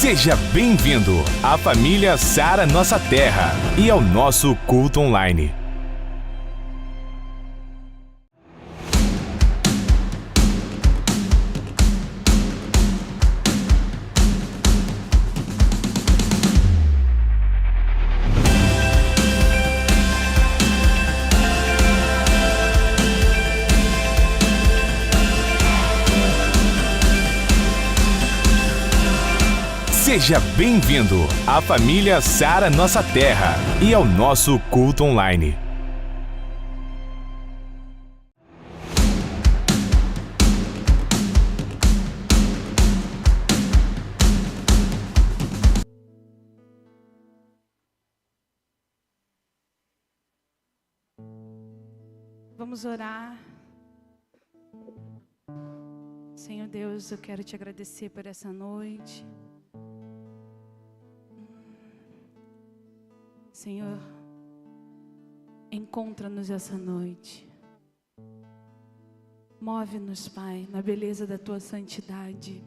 Seja bem-vindo à família Sara Nossa Terra e ao nosso culto online. Seja bem-vindo à família Sara Nossa Terra e ao nosso culto online. Vamos orar. Senhor Deus, eu quero te agradecer por essa noite. Senhor, encontra-nos essa noite. Move-nos, Pai, na beleza da Tua santidade.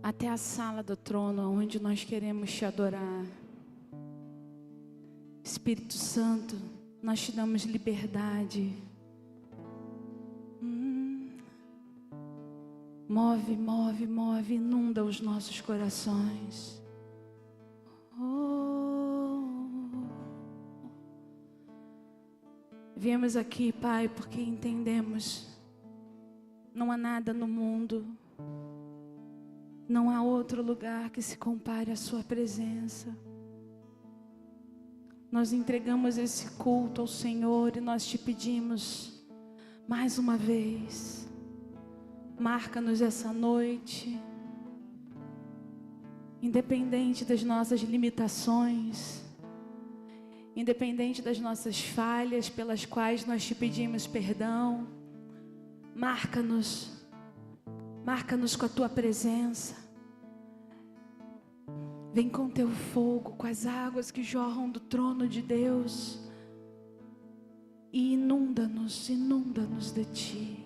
Até a sala do trono, onde nós queremos te adorar. Espírito Santo, nós te damos liberdade. Move, move, move, inunda os nossos corações. Viemos aqui, Pai, porque entendemos, não há nada no mundo, não há outro lugar que se compare à Sua presença. Nós entregamos esse culto ao Senhor e nós te pedimos, mais uma vez, marca-nos essa noite, independente das nossas limitações, independente das nossas falhas pelas quais nós te pedimos perdão. Marca-nos com a Tua presença. Vem com Teu fogo, com as águas que jorram do trono de Deus e inunda-nos de Ti.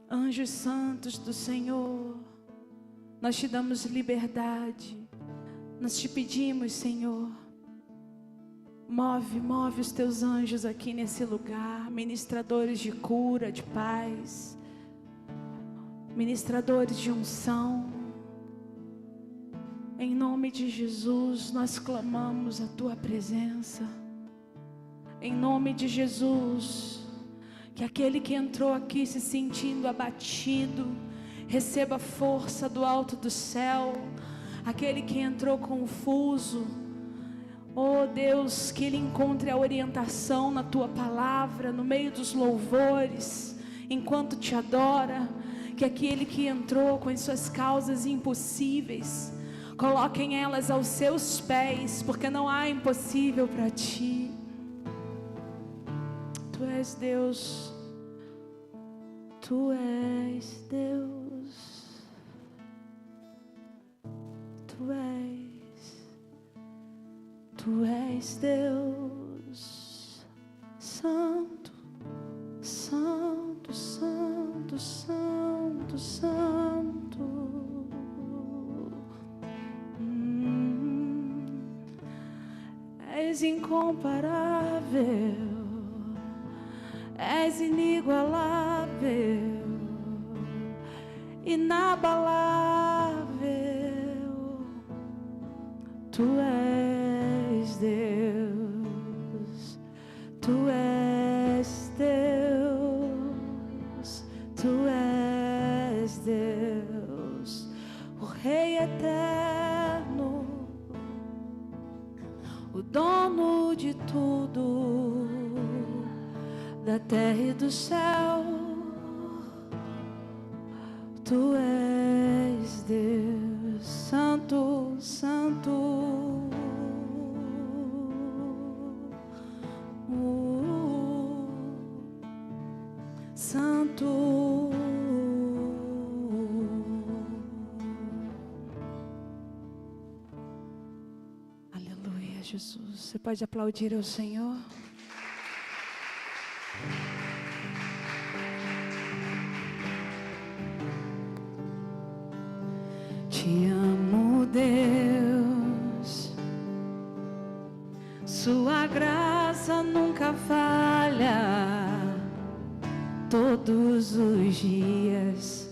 Anjos santos do Senhor, nós te damos liberdade. Nós te pedimos, Senhor, move os Teus anjos aqui nesse lugar, ministradores de cura, de paz, ministradores de unção. Em nome de Jesus, nós clamamos a Tua presença. Em nome de Jesus, que aquele que entrou aqui se sentindo abatido, receba força do alto do céu. Aquele que entrou confuso, oh Deus, que ele encontre a orientação na Tua palavra, no meio dos louvores, enquanto te adora. Que aquele que entrou com as suas causas impossíveis, coloquem elas aos Seus pés, porque não há impossível para Ti. Tu és Deus, Tu és Deus, Tu és Deus, Santo, Santo, Santo, Santo, Santo. És incomparável, és inigualável, inabalável. Tu és Deus, Tu és Deus, Tu és Deus, o Rei eterno, o dono de tudo, da terra e do céu. Tu és Deus, Santo, Santo. Santo. Aleluia, Jesus. Você pode aplaudir ao Senhor? Te amo, Deus, Sua graça nunca falha. Todos os dias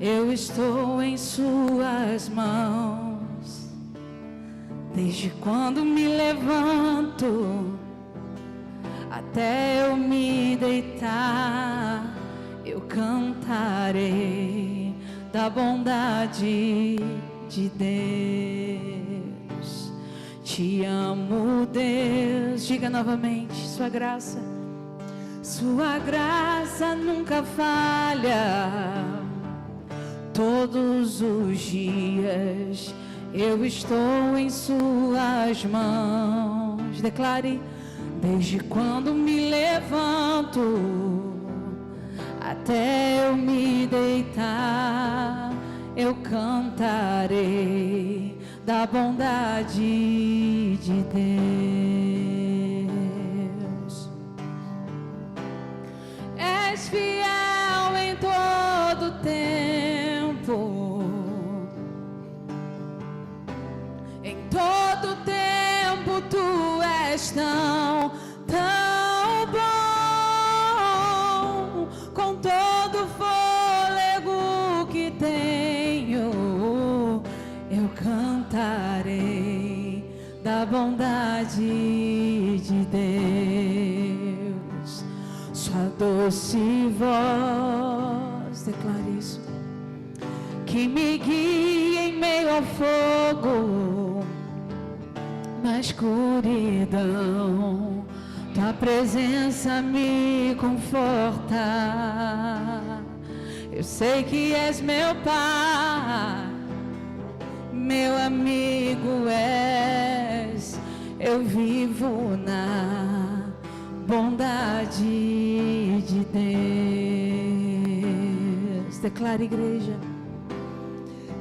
eu estou em Suas mãos. Desde quando me levanto até eu me deitar, eu cantarei da bondade de Deus. Te amo, Deus. Diga novamente: Sua graça nunca falha. Todos os dias eu estou em Suas mãos. Declare: desde quando me levanto até eu me deitar, eu cantarei da bondade de Deus. És fiel em todo tempo, em todo tempo Tu és tão bom. Com todo fôlego que tenho, eu cantarei da bondade de Deus. Sua doce voz, declare isso, que me guia em meio ao fogo, na escuridão. Tua presença me conforta. Eu sei que és meu Pai, meu amigo és. Eu vivo na bondade de Deus. Declare, igreja: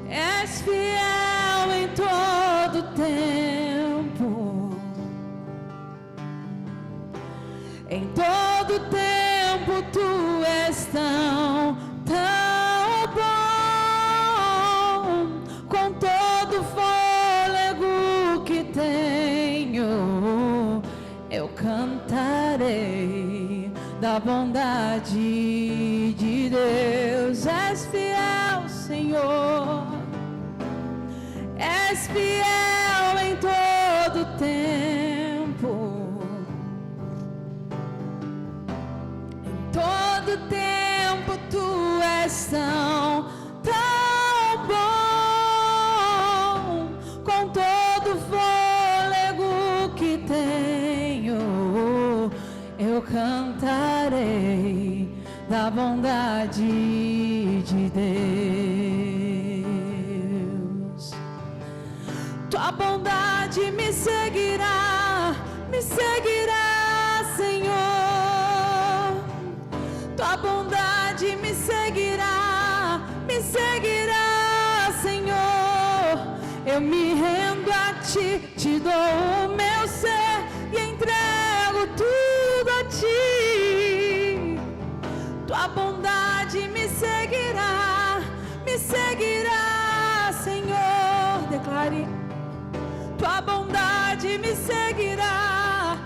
és fiel em todo tempo, em todo tempo Tu és tão bom. Com todo fôlego que tenho, eu cantarei da bondade de Deus. És fiel, Senhor, és fiel em todo tempo. Todo tempo Tu és tão bom. Com todo fôlego que tenho, eu cantarei da bondade de Deus. Tua bondade me seguirá, Senhor. Tua bondade me seguirá, Senhor. Eu me rendo a Ti, Te dou o meu ser e entrego tudo a Ti. Tua bondade me seguirá, Senhor. Declare: Tua bondade me seguirá,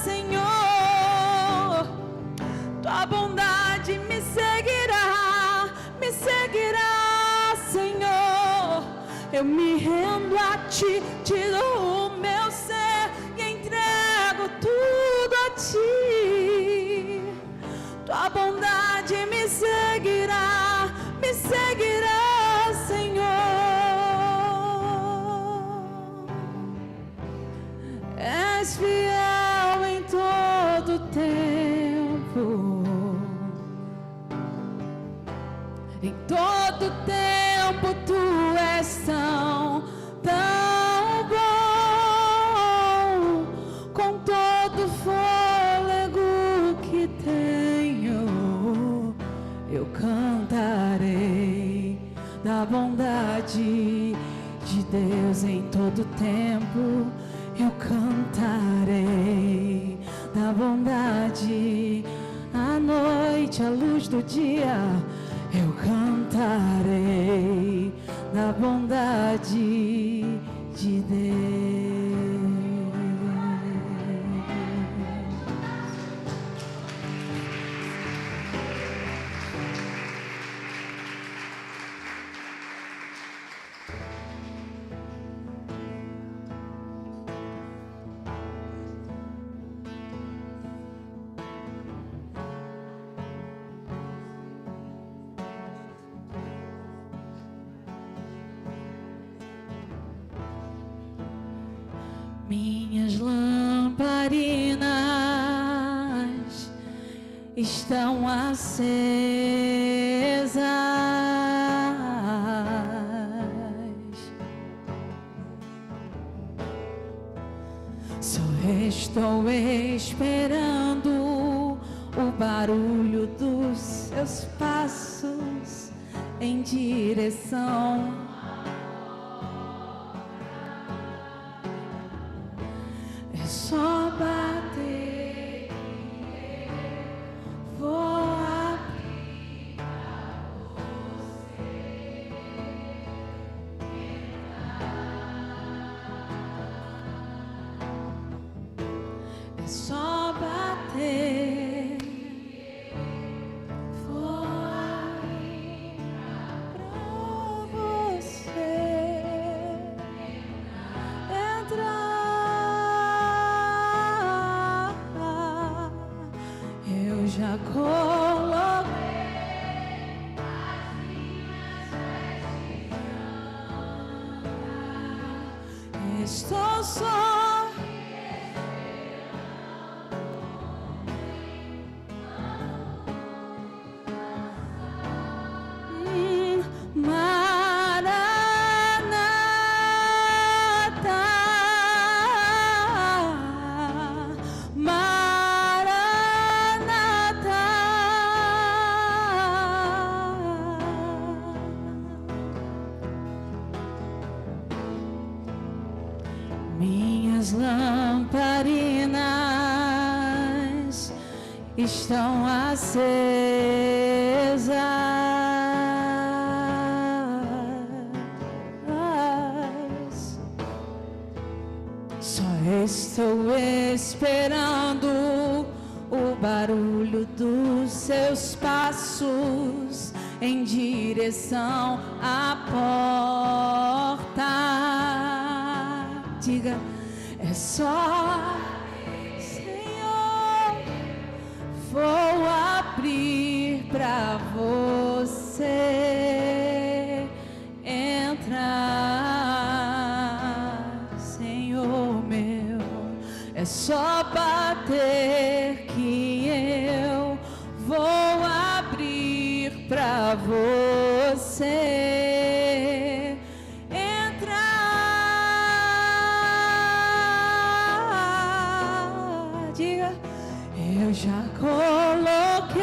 Senhor. Tua bondade me seguirá, Senhor. Eu me rendo a Ti, Te dou o meu ser e entrego tudo a Ti. Tua bondade me seguirá, Senhor. És fiel em todo tempo, em todo tempo Tu és tão bom. Com todo fôlego que tenho, eu cantarei da bondade de Deus. Em todo tempo eu cantarei da bondade. À noite, à luz do dia, eu cantarei da bondade de Deus. Minhas lamparinas estão acesas, só estou esperando o barulho dos seus passos em direção. Só bater, vou abrir pra você entrar. É só bater, vou abrir pra você entrar. Já coloquei as minhas vestes, estou só minhas lamparinas estão acesas, só estou esperando o barulho dos seus passos em direção à porta. Diga, é só, Senhor, vou abrir pra você entrar, Senhor meu. É só bater que eu vou abrir pra você entrar. Diga, eu já coloquei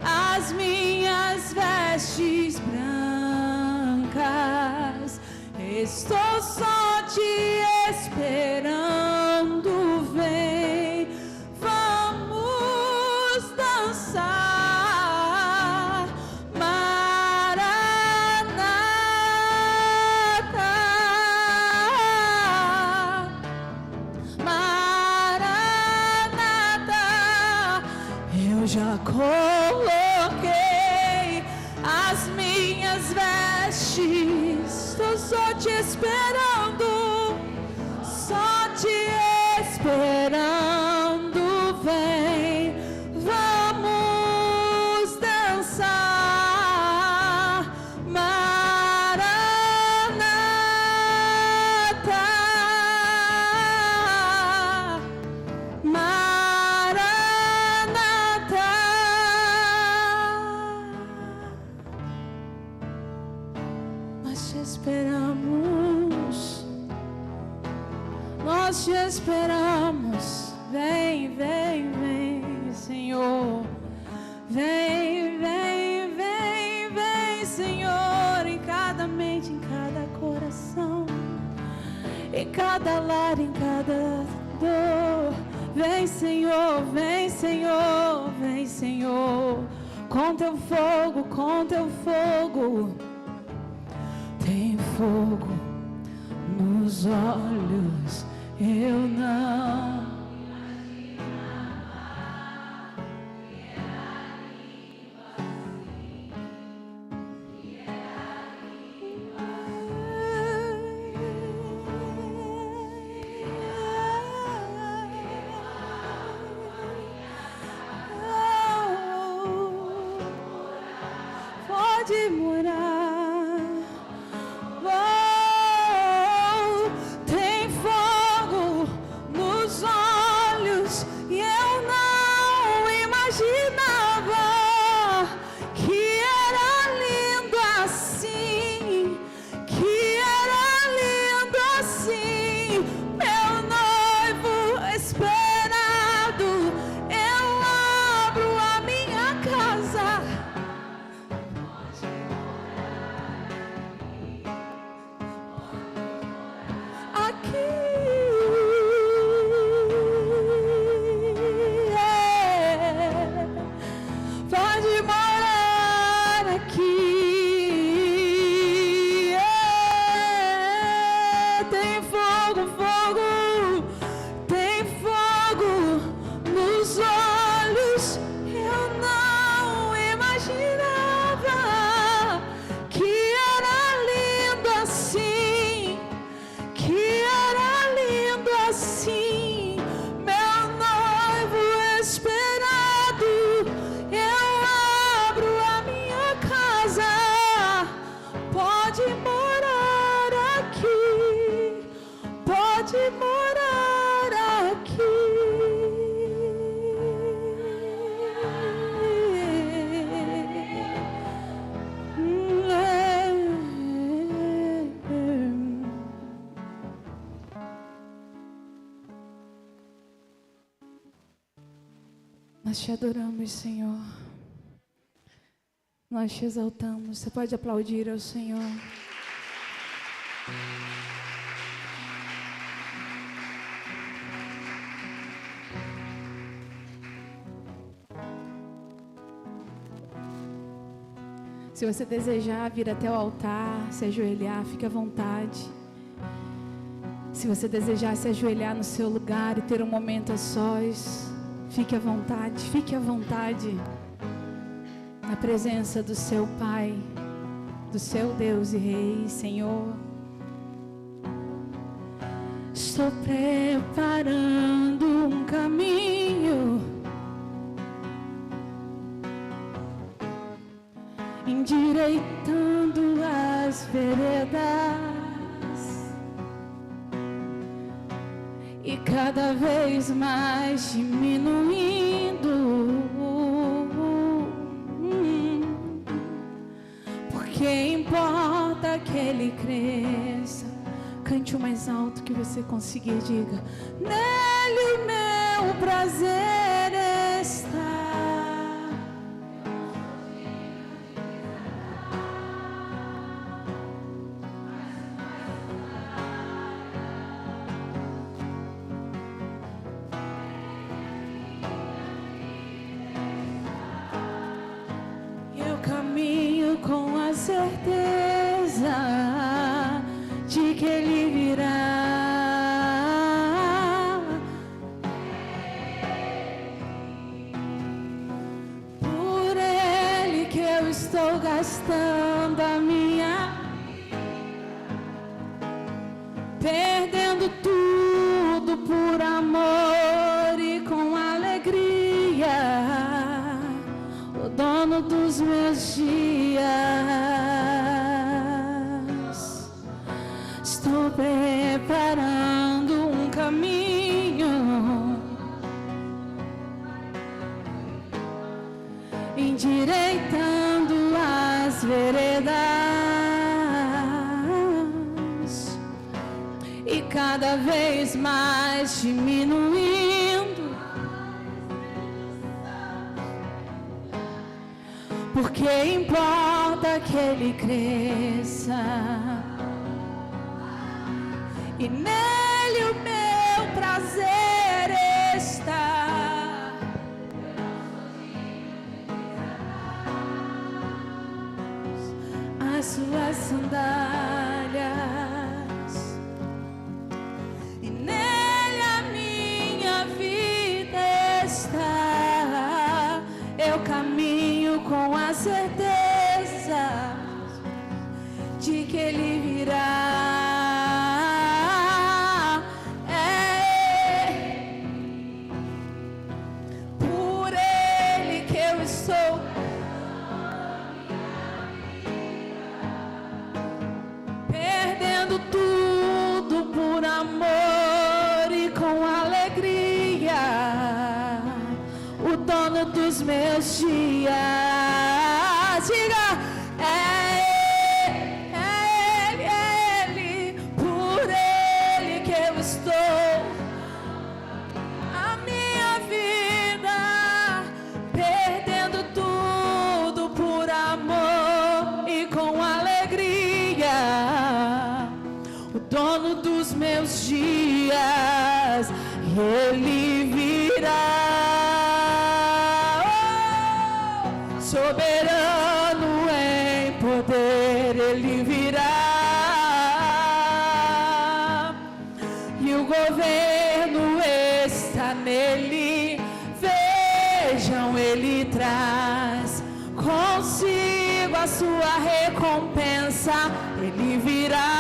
as minhas vestes brancas, estou só te esperando, vem, vamos dançar, Maranata, Maranata. Eu já coloquei as minhas vestes, estou só te esperando, só te esperando, vem, vamos dançar, Maranata, Maranata. Nós te esperamos, nós te esperamos, vem, vem, vem, Senhor, vem, vem, vem, vem, Senhor, em cada mente, em cada coração, em cada lar, em cada dor. Vem, Senhor, vem, Senhor, vem, Senhor, com teu fogo, com teu fogo. Tem fogo nos olhos, eu não imaginava que era lindo assim, que era lindo assim. Pode morar. Nós te adoramos, Senhor. Nós te exaltamos. Você pode aplaudir ao Senhor. Se você desejar vir até o altar, se ajoelhar, fique à vontade. Se você desejar se ajoelhar no seu lugar e ter um momento a sós, fique à vontade, na presença do seu Pai, do seu Deus e Rei, Senhor. Estou preparando um caminho, endireitando as veredas, e cada vez mais diminuindo, porque importa que ele cresça. Cante o mais alto que você conseguir, diga: nele o meu prazer está. Com a certeza de que ele virá, por ele que eu estou gastando a minha, perdendo tudo por amor e com alegria, o dono dos meus dias. Estou preparando um caminho, endireitando as veredas, e cada vez mais diminuindo, porque importa que ele cresça, e nele o meu prazer está. sandálias, e nele a minha vida está. Eu caminho com a certeza de que Ele virá. Por Ele que eu estou. Perdendo tudo por amor e com alegria. O dono dos meus dias. Diga, Ele, por Ele que eu estou. A minha vida, perdendo tudo por amor e com alegria. O dono dos meus dias, Ele virá. Soberano em poder, Ele virá. E o governo está nele. Vejam, Ele traz consigo a sua recompensa. Ele virá.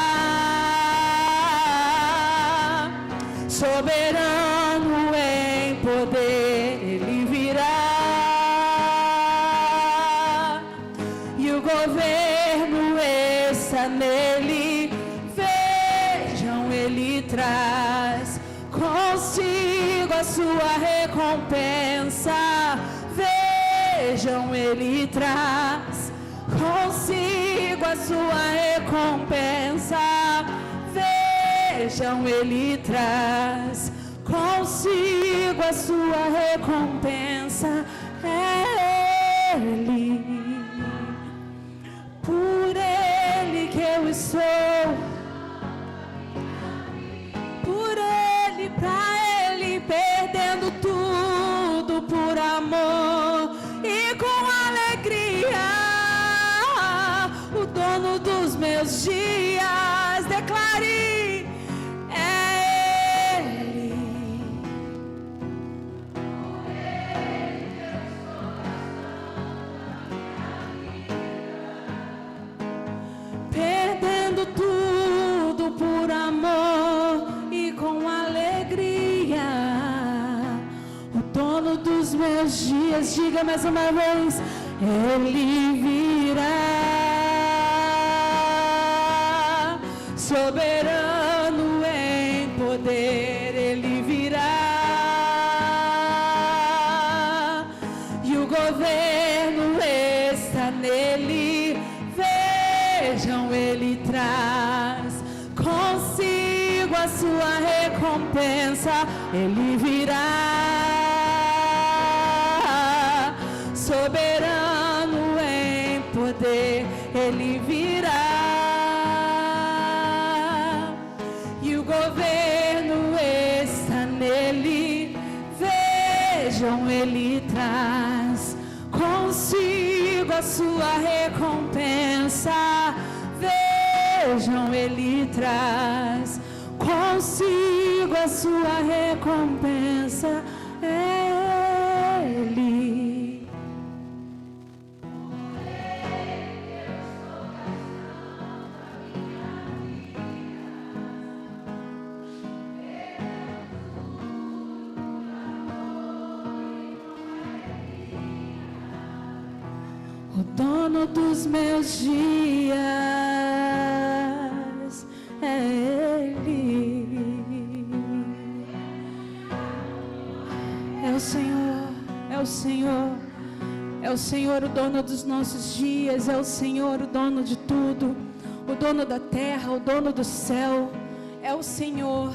Soberano em poder, Ele virá. O governo está nele. Vejam, Ele traz consigo a sua recompensa. Vejam, Ele traz consigo a sua recompensa. Vejam, Ele traz consigo a sua recompensa. É Ele. Por Ele que eu estou. Por Ele, pra Ele, perdendo tudo por amor e com alegria. O dono dos meus dias, declare, é Ele. Por Ele que eu estou perdendo tudo por amor e com alegria. O dono dos meus dias, diga mais uma vez, Ele virá. Soberano em poder, Ele virá. E o governo está nele. Vejam, Ele traz consigo a sua recompensa. Ele virá. Soberano em poder, Ele virá. E o governo está nele. Vejam, Ele traz consigo a sua recompensa. Vejam, Ele traz consigo a sua recompensa. É Ele. O dono dos meus dias é Ele. É o Senhor, é o Senhor, é o Senhor o dono dos nossos dias, é o Senhor o dono de tudo, o dono da terra, o dono do céu, é o Senhor.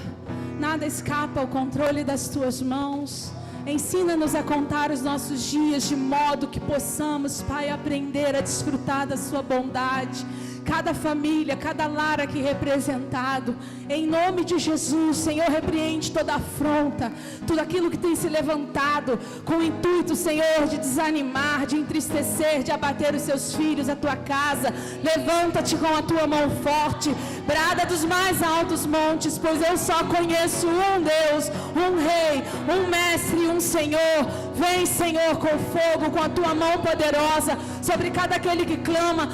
Nada escapa ao controle das tuas mãos. Ensina-nos a contar os nossos dias de modo que possamos, Pai, aprender a desfrutar da sua bondade. cada família, cada lar aqui representado. Em nome de Jesus, Senhor, repreende toda afronta, tudo aquilo que tem se levantado com o intuito, Senhor, de desanimar, de entristecer, de abater os seus filhos, a tua casa. Levanta-te com a tua mão forte, brada dos mais altos montes, pois eu só conheço um Deus, um Rei, um Mestre, um Senhor. Vem, Senhor, com fogo, com a tua mão poderosa, sobre cada aquele que clama,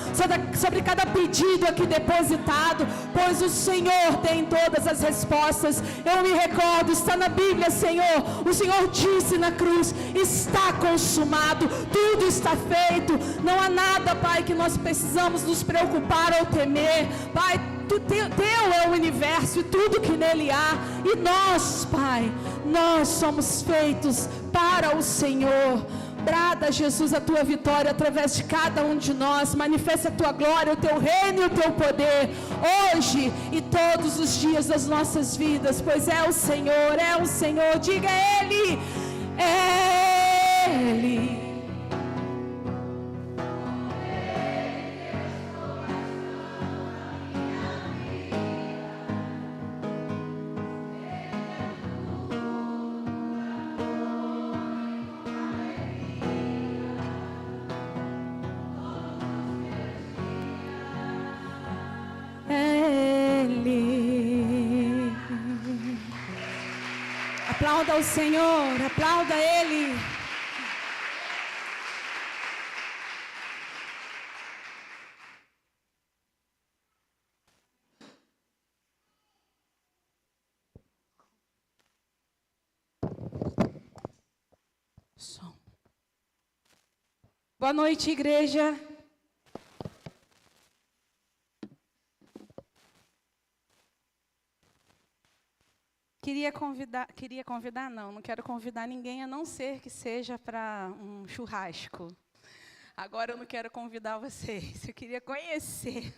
sobre cada pedido aqui depositado, pois o Senhor tem todas as respostas. Eu me recordo, está na Bíblia, Senhor, o Senhor disse na cruz: está consumado, tudo está feito. Não há nada, Pai, que nós precisamos nos preocupar ou temer. Pai, Teu é o universo e tudo que nele há, e nós, Pai, nós somos feitos para o Senhor. Brada, Jesus, a tua vitória através de cada um de nós. Manifesta a tua glória, o teu reino e o teu poder, hoje e todos os dias das nossas vidas, pois é o Senhor, é o Senhor. Diga Ele, é Ele. Aplauda o Senhor, aplauda Ele. Som. Boa noite, igreja. Não quero convidar ninguém a não ser que seja para um churrasco. Agora eu não quero convidar vocês, eu queria conhecer.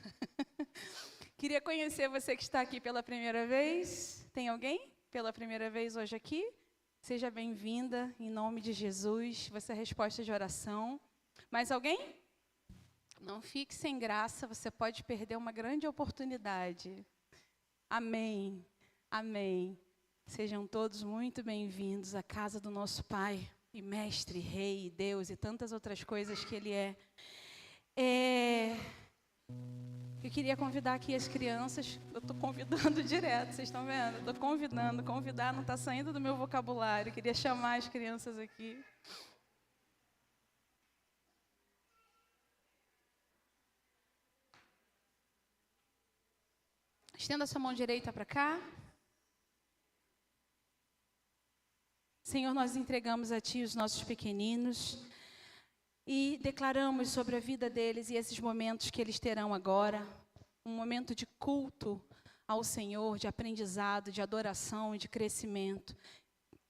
Queria conhecer você que está aqui pela primeira vez. Tem alguém pela primeira vez hoje aqui? Seja bem-vinda, em nome de Jesus. Você é resposta de oração. Mais alguém? Não fique sem graça, você pode perder uma grande oportunidade. Amém, amém. Sejam todos muito bem-vindos à casa do nosso Pai, e Mestre, Rei, Deus e tantas outras coisas que Ele é. Eu queria convidar aqui as crianças, eu estou convidando direto, vocês estão vendo? Estou convidar não está saindo do meu vocabulário, eu queria chamar as crianças aqui. Estenda a sua mão direita para cá. Senhor, nós entregamos a Ti os nossos pequeninos e declaramos sobre a vida deles e esses momentos que eles terão agora, um momento de culto ao Senhor, de aprendizado, de adoração e de crescimento.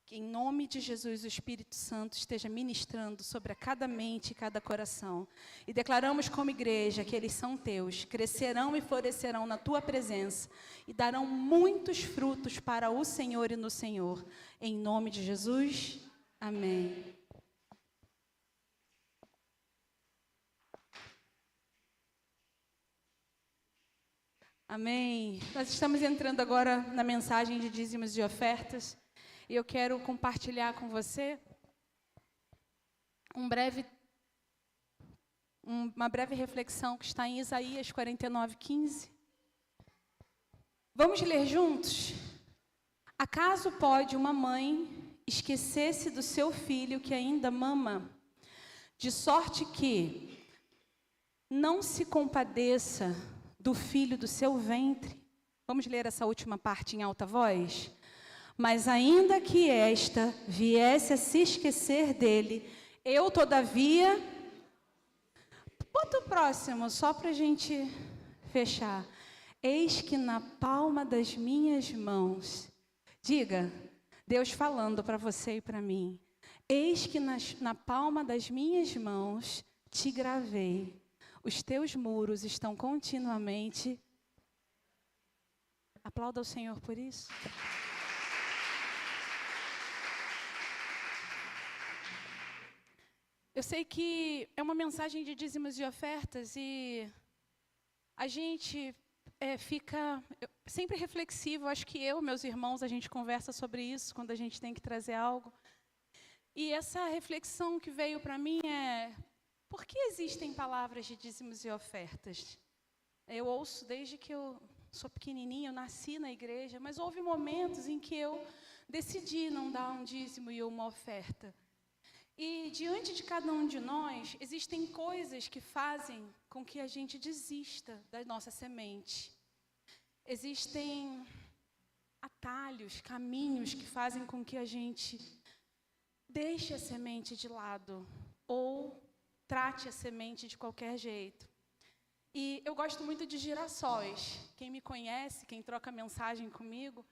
Que em nome de Jesus o Espírito Santo esteja ministrando sobre cada mente e cada coração. E declaramos como igreja que eles são Teus, crescerão e florescerão na Tua presença e darão muitos frutos para o Senhor e no Senhor. Em nome de Jesus, amém. Amém. Nós estamos entrando agora na mensagem de dízimos e ofertas. E eu quero compartilhar com você uma breve reflexão que está em Isaías 49:15. Vamos ler juntos? Acaso pode uma mãe esquecer-se do seu filho que ainda mama, de sorte que não se compadeça do filho do seu ventre? Vamos ler essa última parte em alta voz? Mas ainda que esta viesse a se esquecer dele, eu todavia... Bota o próximo, só para a gente fechar. Eis que na palma das minhas mãos... Diga, Deus falando para você e para mim. Eis que na palma das minhas mãos te gravei. Os teus muros estão continuamente... Aplauda o Senhor por isso. Eu sei que é uma mensagem de dízimos e ofertas e a gente fica sempre reflexivo. Acho que meus irmãos, a gente conversa sobre isso quando a gente tem que trazer algo. E essa reflexão que veio para mim é: por que existem palavras de dízimos e ofertas? Eu ouço desde que eu sou pequenininha, eu nasci na igreja, mas houve momentos em que eu decidi não dar um dízimo e uma oferta. E diante de cada um de nós, existem coisas que fazem com que a gente desista da nossa semente. Existem atalhos, caminhos que fazem com que a gente deixe a semente de lado ou trate a semente de qualquer jeito. E eu gosto muito de girassóis. Quem me conhece, quem troca mensagem comigo,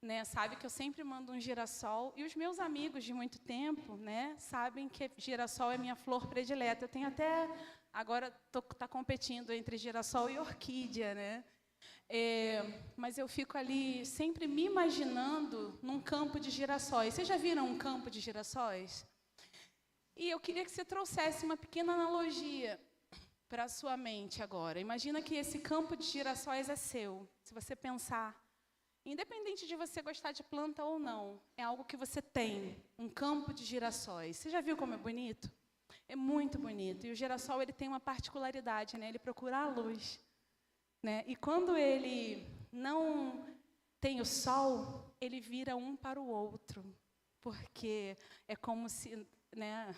né, sabe que eu sempre mando um girassol. E os meus amigos de muito tempo, né, sabem que girassol é minha flor predileta. Eu tenho até, agora tá competindo entre girassol e orquídea, né? Mas eu fico ali sempre me imaginando num campo de girassóis. Vocês já viram um campo de girassóis? E eu queria que você trouxesse uma pequena analogia para a sua mente agora. Imagina que esse campo de girassóis é seu. Se você pensar, independente de você gostar de planta ou não, é algo que você tem, um campo de girassóis. Você já viu como é bonito? É muito bonito. E o girassol, ele tem uma particularidade, né? Ele procura a luz, né? E quando ele não tem o sol, ele vira um para o outro, porque é como se, né,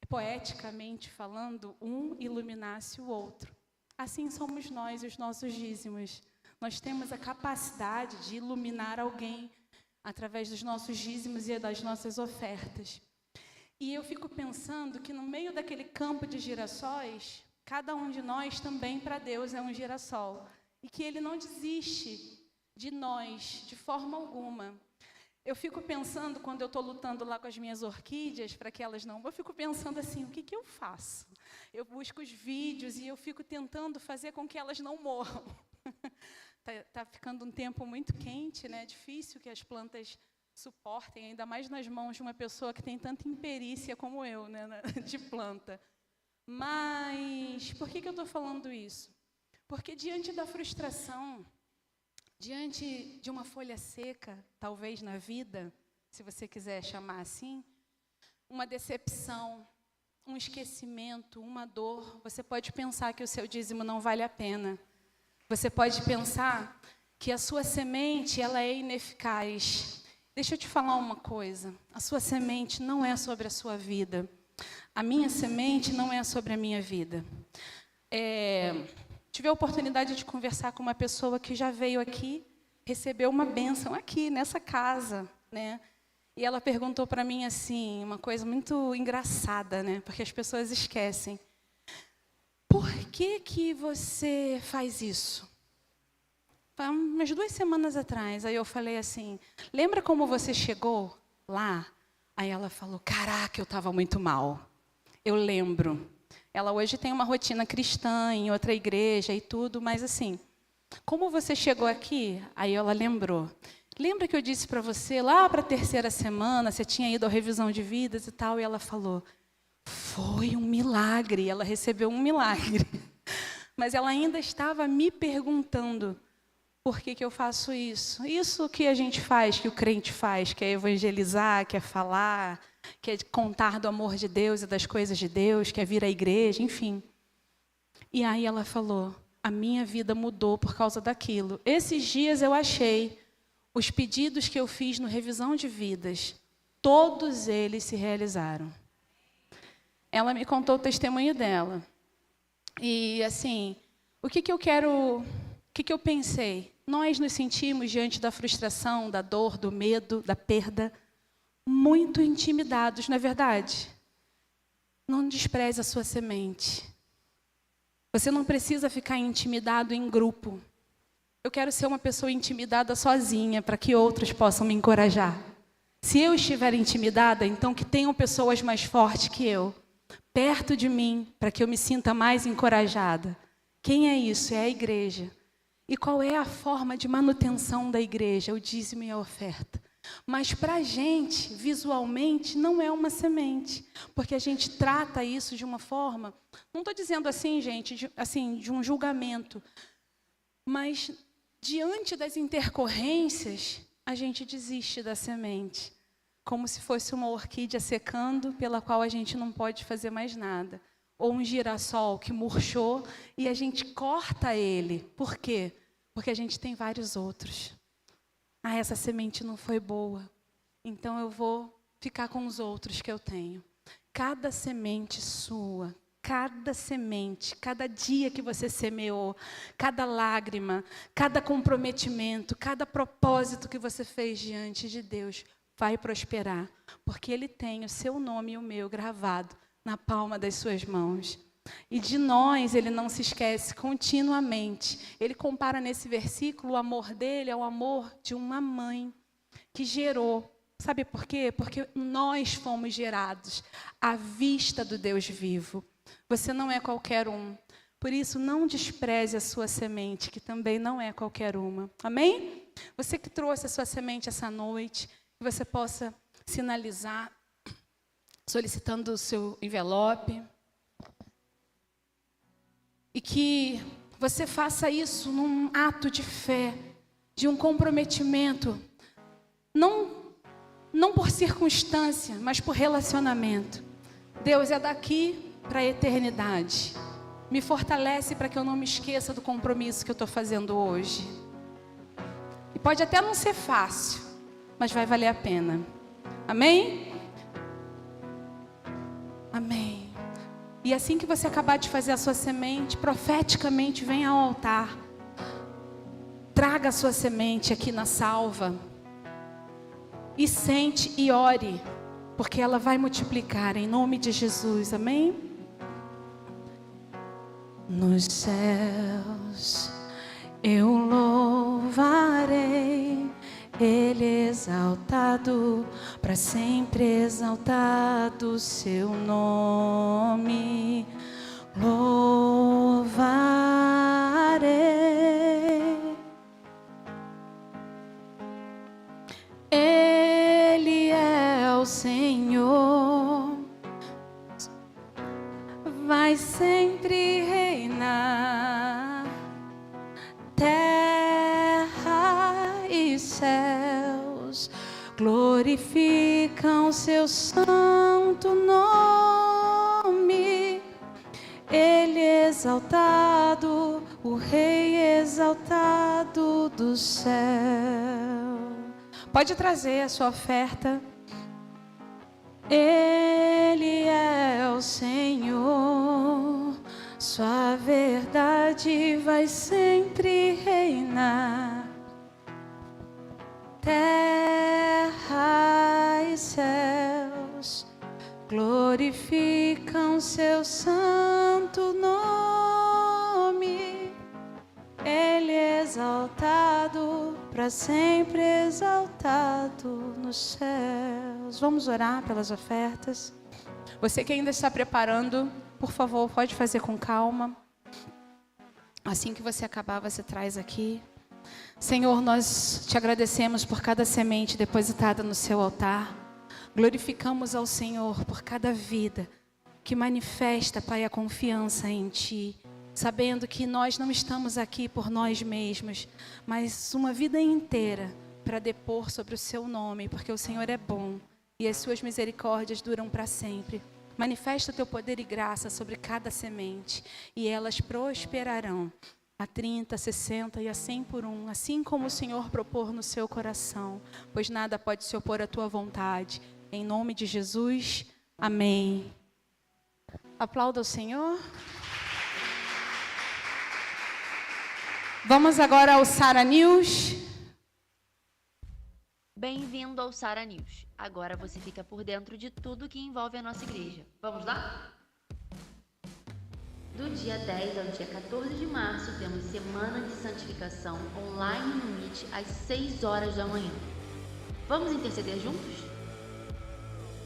poeticamente falando, um iluminasse o outro. Assim somos nós e os nossos dízimos. Nós temos a capacidade de iluminar alguém através dos nossos dízimos e das nossas ofertas. E eu fico pensando que no meio daquele campo de girassóis, cada um de nós também, para Deus, é um girassol. E que Ele não desiste de nós, de forma alguma. Eu fico pensando, quando eu estou lutando lá com as minhas orquídeas, para que elas não... Eu fico pensando assim, o que eu faço? Eu busco os vídeos e eu fico tentando fazer com que elas não morram. Tá ficando um tempo muito quente, né? É difícil que as plantas suportem, ainda mais nas mãos de uma pessoa que tem tanta imperícia como eu, né, de planta. Mas por que eu estou falando isso? Porque diante da frustração, diante de uma folha seca, talvez na vida, se você quiser chamar assim, uma decepção, um esquecimento, uma dor, você pode pensar que o seu dízimo não vale a pena. Você pode pensar que a sua semente, ela é ineficaz. Deixa eu te falar uma coisa. A sua semente não é sobre a sua vida. A minha semente não é sobre a minha vida. Tive a oportunidade de conversar com uma pessoa que já veio aqui, recebeu uma bênção aqui, nessa casa, né? E ela perguntou para mim assim, uma coisa muito engraçada, né? Porque as pessoas esquecem. Por que você faz isso? Umas 2 semanas atrás, aí eu falei assim, lembra como você chegou lá? Aí ela falou, caraca, eu estava muito mal. Eu lembro. Ela hoje tem uma rotina cristã em outra igreja e tudo, mas assim, como você chegou aqui? Aí ela lembrou. Lembra que eu disse para você, lá para a 3ª semana, você tinha ido à revisão de vidas e tal, e ela falou, foi um milagre, ela recebeu um milagre. Mas ela ainda estava me perguntando, por que eu faço isso? Isso que a gente faz, que o crente faz, que é evangelizar, que é falar, que é contar do amor de Deus e das coisas de Deus, que é vir à igreja, enfim. E aí ela falou, a minha vida mudou por causa daquilo. Esses dias eu achei os pedidos que eu fiz no Revisão de Vidas, todos eles se realizaram. Ela me contou o testemunho dela. E assim, o que eu pensei? Nós nos sentimos diante da frustração, da dor, do medo, da perda, muito intimidados, não é verdade? Não despreze a sua semente. Você não precisa ficar intimidado em grupo. Eu quero ser uma pessoa intimidada sozinha, para que outros possam me encorajar. Se eu estiver intimidada, então que tenham pessoas mais fortes que eu, perto de mim, para que eu me sinta mais encorajada. Quem é isso? É a igreja. E qual é a forma de manutenção da igreja? O dízimo e a oferta. Mas para a gente, visualmente, não é uma semente, porque a gente trata isso de uma forma, não estou dizendo assim, gente, de um julgamento, mas diante das intercorrências, a gente desiste da semente, como se fosse uma orquídea secando, pela qual a gente não pode fazer mais nada, ou um girassol que murchou e a gente corta ele. Por quê? Porque a gente tem vários outros. Ah, essa semente não foi boa, então eu vou ficar com os outros que eu tenho. Cada semente sua, cada semente, cada dia que você semeou, cada lágrima, cada comprometimento, cada propósito que você fez diante de Deus, vai prosperar, porque Ele tem o seu nome e o meu gravado na palma das suas mãos. E de nós Ele não se esquece continuamente. Ele compara nesse versículo o amor dele ao amor de uma mãe que gerou. Sabe por quê? Porque nós fomos gerados à vista do Deus vivo. Você não é qualquer um. Por isso, não despreze a sua semente, que também não é qualquer uma. Amém? Você que trouxe a sua semente essa noite, que você possa sinalizar, solicitando o seu envelope. E que você faça isso num ato de fé, de um comprometimento, não por circunstância, mas por relacionamento. Deus é daqui para a eternidade. Me fortalece para que eu não me esqueça do compromisso que eu estou fazendo hoje. E pode até não ser fácil, mas vai valer a pena. Amém? Amém. E assim que você acabar de fazer a sua semente, profeticamente venha ao altar. Traga a sua semente aqui na salva. E sente e ore, porque ela vai multiplicar em nome de Jesus. Amém? Nos céus eu louvarei Ele exaltado, para sempre exaltado seu nome. Louvarei. Ele é o Senhor, vai sempre reinar. Terra e céus glorificam seu santo nome. Ele exaltado, o Rei exaltado do céu. Pode trazer a sua oferta. Ele é o Senhor, sua verdade vai sempre reinar. Terra e céus glorificam seu santo nome. Ele é exaltado, para sempre exaltado nos céus. Vamos orar pelas ofertas. Você que ainda está preparando, por favor, pode fazer com calma. Assim que você acabar, você traz aqui. Senhor, nós te agradecemos por cada semente depositada no seu altar. Glorificamos ao Senhor por cada vida que manifesta, Pai, a confiança em Ti, sabendo que nós não estamos aqui por nós mesmos, mas uma vida inteira para depor sobre o Seu nome, porque o Senhor é bom e as Suas misericórdias duram para sempre. Manifesta o Teu poder e graça sobre cada semente e elas prosperarão a 30, 60 e a 100 por um, assim como o Senhor propor no seu coração, pois nada pode se opor à Tua vontade. Em nome de Jesus, amém. Aplauda o Senhor. Vamos agora ao Sara News. Bem-vindo ao Sara News. Agora você fica por dentro de tudo que envolve a nossa igreja. Vamos lá? Do dia 10 ao dia 14 de março, temos Semana de Santificação online no Meet às 6 horas da manhã. Vamos interceder juntos?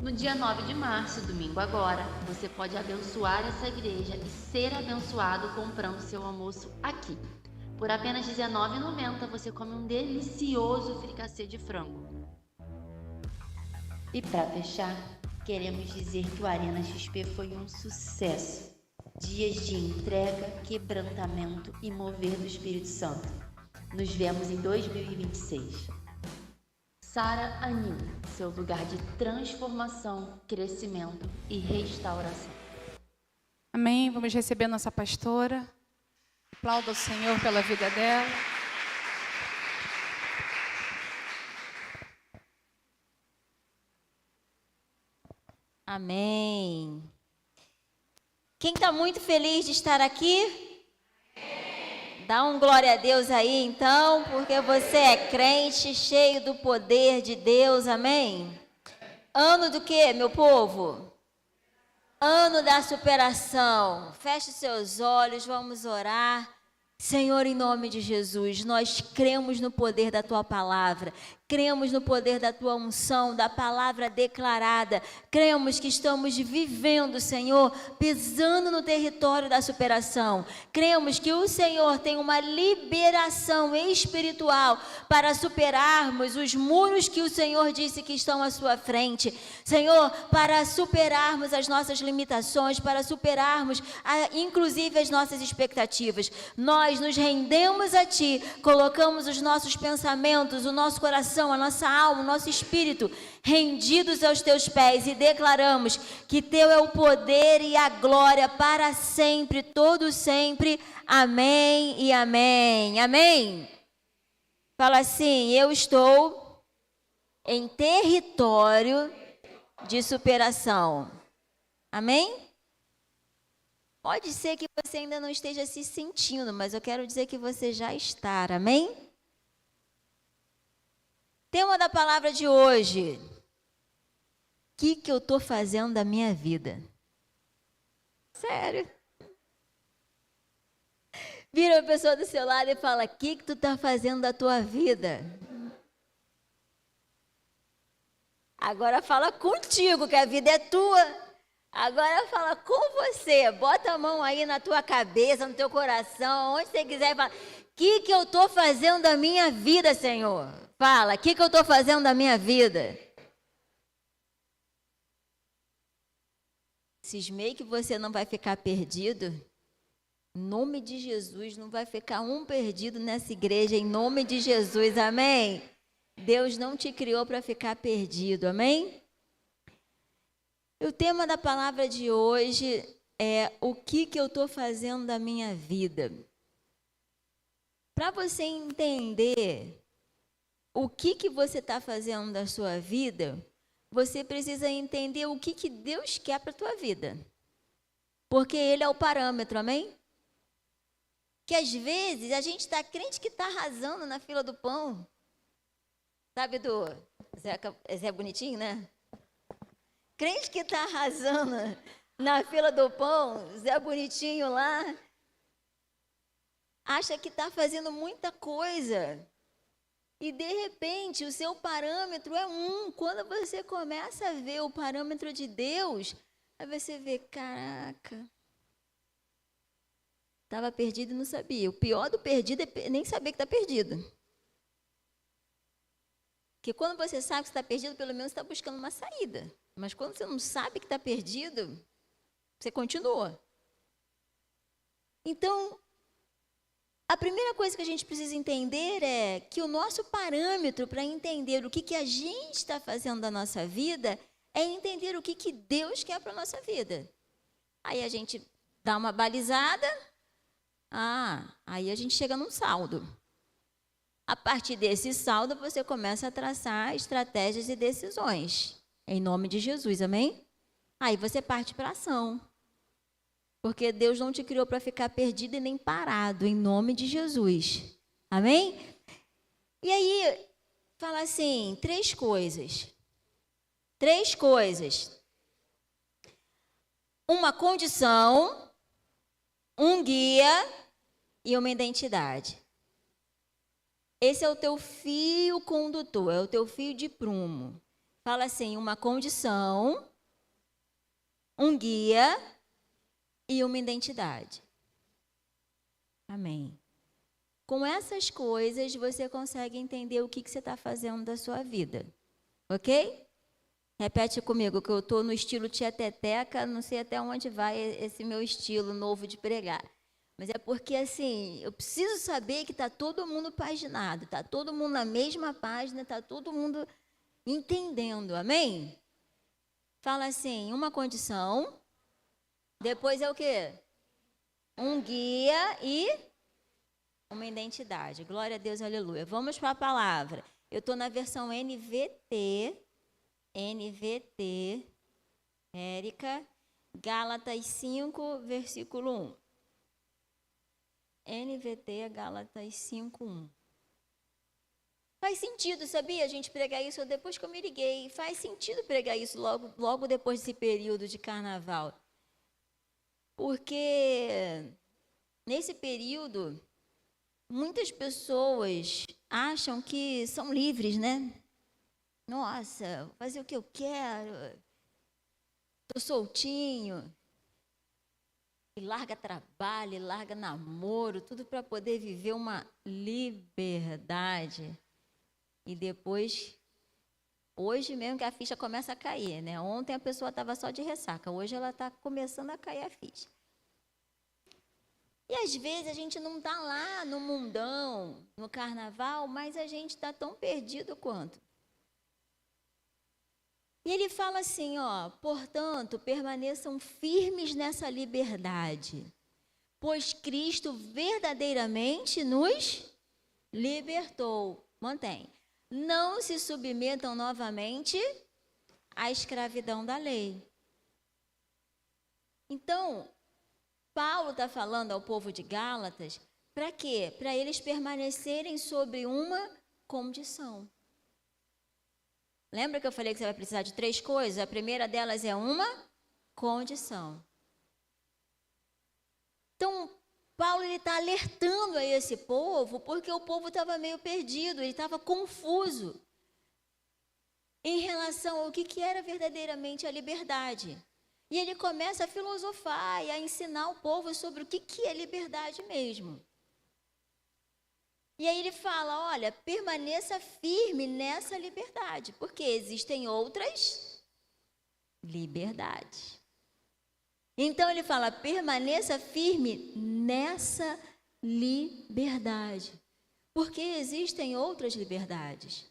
No dia 9 de março, domingo agora, você pode abençoar essa igreja e ser abençoado comprando seu almoço aqui. Por apenas R$19,90 você come um delicioso fricassê de frango. E para fechar, queremos dizer que o Arena XP foi um sucesso. Dias de entrega, quebrantamento e mover do Espírito Santo. Nos vemos em 2026. Sara Anil, seu lugar de transformação, crescimento e restauração. Amém. Vamos receber a nossa pastora. Aplauda o Senhor pela vida dela. Amém. Quem está muito feliz de estar aqui? Dá um glória a Deus aí, então, porque você é crente, cheio do poder de Deus, amém? Ano do quê, meu povo? Ano da superação. Feche seus olhos, vamos orar. Senhor, em nome de Jesus, nós cremos no poder da Tua palavra, cremos no poder da Tua unção, da palavra declarada, cremos que estamos vivendo, Senhor, pisando no território da superação, cremos que o Senhor tem uma liberação espiritual para superarmos os muros que o Senhor disse que estão à sua frente, Senhor, para superarmos as nossas limitações, para superarmos inclusive as nossas expectativas. Nós nos rendemos a Ti, colocamos os nossos pensamentos, o nosso coração, a nossa alma, o nosso espírito rendidos aos Teus pés e declaramos que Teu é o poder e a glória para sempre, todo sempre. Amém e amém. Amém. Fala assim: eu estou em território de superação. Amém? Pode ser que você ainda não esteja se sentindo, mas eu quero dizer que você já está, amém? Tema da palavra de hoje: o que eu estou fazendo da minha vida? Sério? Vira a pessoa do seu lado e fala: o que tu está fazendo da tua vida? Agora fala contigo, que a vida é tua. Agora fala com você, bota a mão aí na tua cabeça, no teu coração, onde você quiser, fala: o que eu estou fazendo da minha vida, Senhor? Fala: o que eu estou fazendo da minha vida? Cismei que você não vai ficar perdido. Em nome de Jesus, não vai ficar um perdido nessa igreja, em nome de Jesus, amém? Deus não te criou para ficar perdido, amém? O tema da palavra de hoje é: o que eu estou fazendo da minha vida? Para você entender o que você está fazendo da sua vida, você precisa entender o que Deus quer para a tua vida. Porque Ele é o parâmetro, amém? Que às vezes a gente está crente que está arrasando na fila do pão. Sabe do Zé Bonitinho, né? Crente que está arrasando na fila do pão, Zé Bonitinho lá, acha que está fazendo muita coisa. E de repente o seu parâmetro é um. Quando você começa a ver o parâmetro de Deus, aí você vê: caraca, estava perdido e não sabia. O pior do perdido é nem saber que está perdido. Porque quando você sabe que está perdido, pelo menos está buscando uma saída. Mas quando você não sabe que está perdido, você continua. Então, a primeira coisa que a gente precisa entender é que o nosso parâmetro para entender o que a gente está fazendo da nossa vida é entender o que Deus quer para a nossa vida. Aí a gente dá uma balizada, aí a gente chega num saldo. A partir desse saldo, você começa a traçar estratégias e decisões. Em nome de Jesus, amém? Aí você parte para a ação. Porque Deus não te criou para ficar perdido e nem parado, em nome de Jesus. Amém? E aí, fala assim, 3 coisas. 3 coisas. Uma condição, um guia e uma identidade. Esse é o teu fio condutor, é o teu fio de prumo. Fala assim: uma condição, um guia e uma identidade. Amém. Com essas coisas, você consegue entender o que você está fazendo da sua vida. Ok? Repete comigo, que eu estou no estilo tia-teteca, não sei até onde vai esse meu estilo novo de pregar. Mas é porque, assim, eu preciso saber que está todo mundo paginado, está todo mundo na mesma página, está todo mundo entendendo, amém? Fala assim, uma condição, depois é o quê? Um guia e uma identidade. Glória a Deus, aleluia. Vamos para a palavra. Eu estou na versão NVT, Érica, Gálatas 5, versículo 1. NVT, Gálatas 5, 1. Faz sentido, sabia, a gente pregar isso depois que eu me liguei. Faz sentido pregar isso logo depois desse período de carnaval. Porque nesse período, muitas pessoas acham que são livres, né? Nossa, vou fazer o que eu quero, estou soltinho. E larga trabalho, e larga namoro, tudo para poder viver uma liberdade. E depois, hoje mesmo que a ficha começa a cair, né? Ontem a pessoa estava só de ressaca, hoje ela está começando a cair a ficha. E às vezes a gente não está lá no mundão, no carnaval, mas a gente está tão perdido quanto. E ele fala assim, ó, portanto, permaneçam firmes nessa liberdade, pois Cristo verdadeiramente nos libertou. Mantém. Não se submetam novamente à escravidão da lei. Então, Paulo está falando ao povo de Gálatas, para quê? Para eles permanecerem sobre uma condição. Lembra que eu falei que você vai precisar de 3 coisas? A primeira delas é uma condição. Então, Paulo está alertando a esse povo, porque o povo estava meio perdido, ele estava confuso em relação ao que era verdadeiramente a liberdade. E ele começa a filosofar e a ensinar o povo sobre o que é liberdade mesmo. E aí ele fala, olha, permaneça firme nessa liberdade, porque existem outras liberdades. Então ele fala, permaneça firme nessa liberdade, porque existem outras liberdades,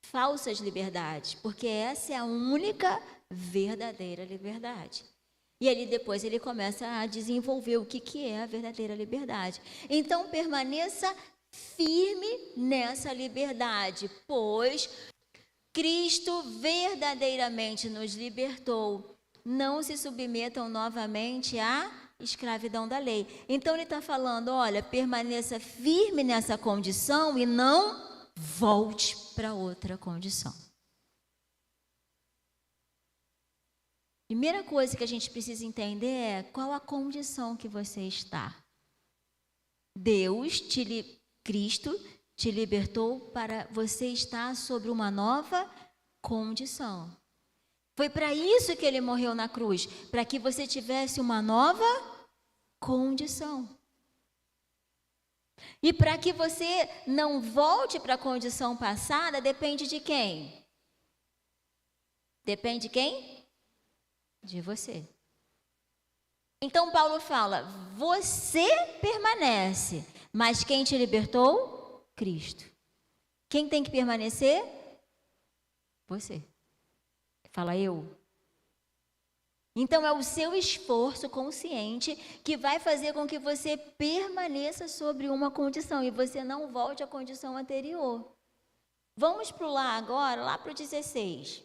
falsas liberdades, porque essa é a única verdadeira liberdade. E ali depois ele começa a desenvolver o que é a verdadeira liberdade. Então permaneça firme nessa liberdade, pois Cristo verdadeiramente nos libertou. Não se submetam novamente à escravidão da lei. Então ele está falando, olha, permaneça firme nessa condição e não volte para outra condição. Primeira coisa que a gente precisa entender é qual a condição que você está. Cristo te libertou para você estar sobre uma nova condição. Foi para isso que ele morreu na cruz, para que você tivesse uma nova condição. E para que você não volte para a condição passada, depende de quem? Depende de quem? De você. Então Paulo fala, você permanece, mas quem te libertou? Cristo. Quem tem que permanecer? Você. Fala eu. Então é o seu esforço consciente que vai fazer com que você permaneça sobre uma condição e você não volte à condição anterior. Vamos pular agora, lá para o 16.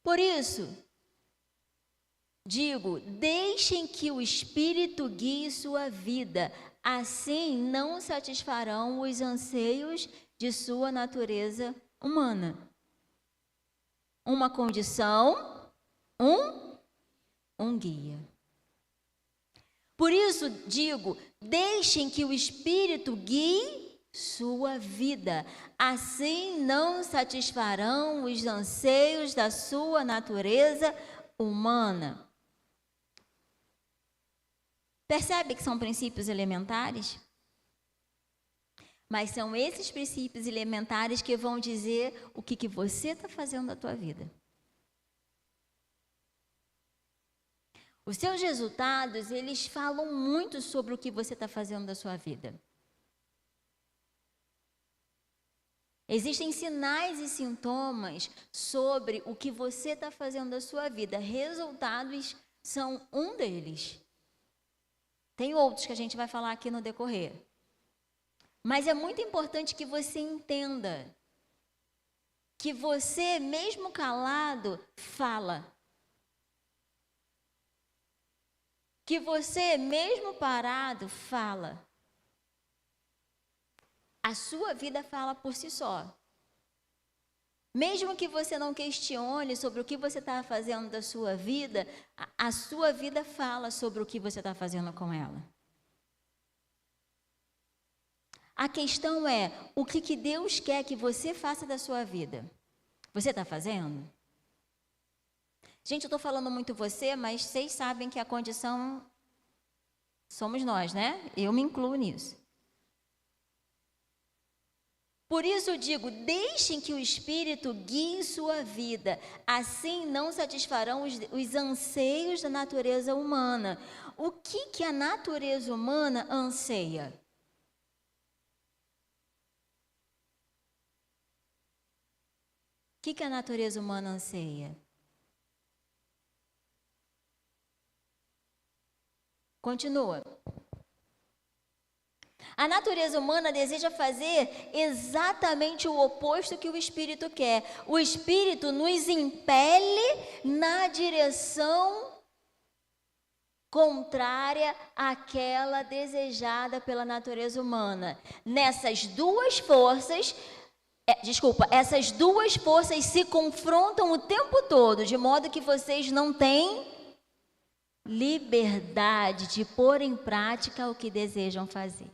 Por isso, digo, deixem que o Espírito guie sua vida, assim não satisfarão os anseios de sua natureza humana. Uma condição, um guia. Por isso, digo, deixem que o Espírito guie sua vida, assim não satisfarão os anseios da sua natureza humana. Percebe que são princípios elementares? Mas são esses princípios elementares que vão dizer o que você está fazendo da tua vida. Os seus resultados, eles falam muito sobre o que você está fazendo da sua vida. Existem sinais e sintomas sobre o que você está fazendo da sua vida. Resultados são um deles. Tem outros que a gente vai falar aqui no decorrer. Mas é muito importante que você entenda que você, mesmo calado, fala. Que você, mesmo parado, fala. A sua vida fala por si só. Mesmo que você não questione sobre o que você está fazendo da sua vida, a sua vida fala sobre o que você está fazendo com ela. A questão é, o que Deus quer que você faça da sua vida? Você está fazendo? Gente, eu estou falando muito você, mas vocês sabem que a condição somos nós, né? Eu me incluo nisso. Por isso eu digo, deixem que o Espírito guie sua vida. Assim não satisfarão os anseios da natureza humana. O que a natureza humana anseia? O que a natureza humana anseia? Continua. A natureza humana deseja fazer exatamente o oposto que o Espírito quer. O Espírito nos impele na direção contrária àquela desejada pela natureza humana. Essas duas forças se confrontam o tempo todo, de modo que vocês não têm liberdade de pôr em prática o que desejam fazer.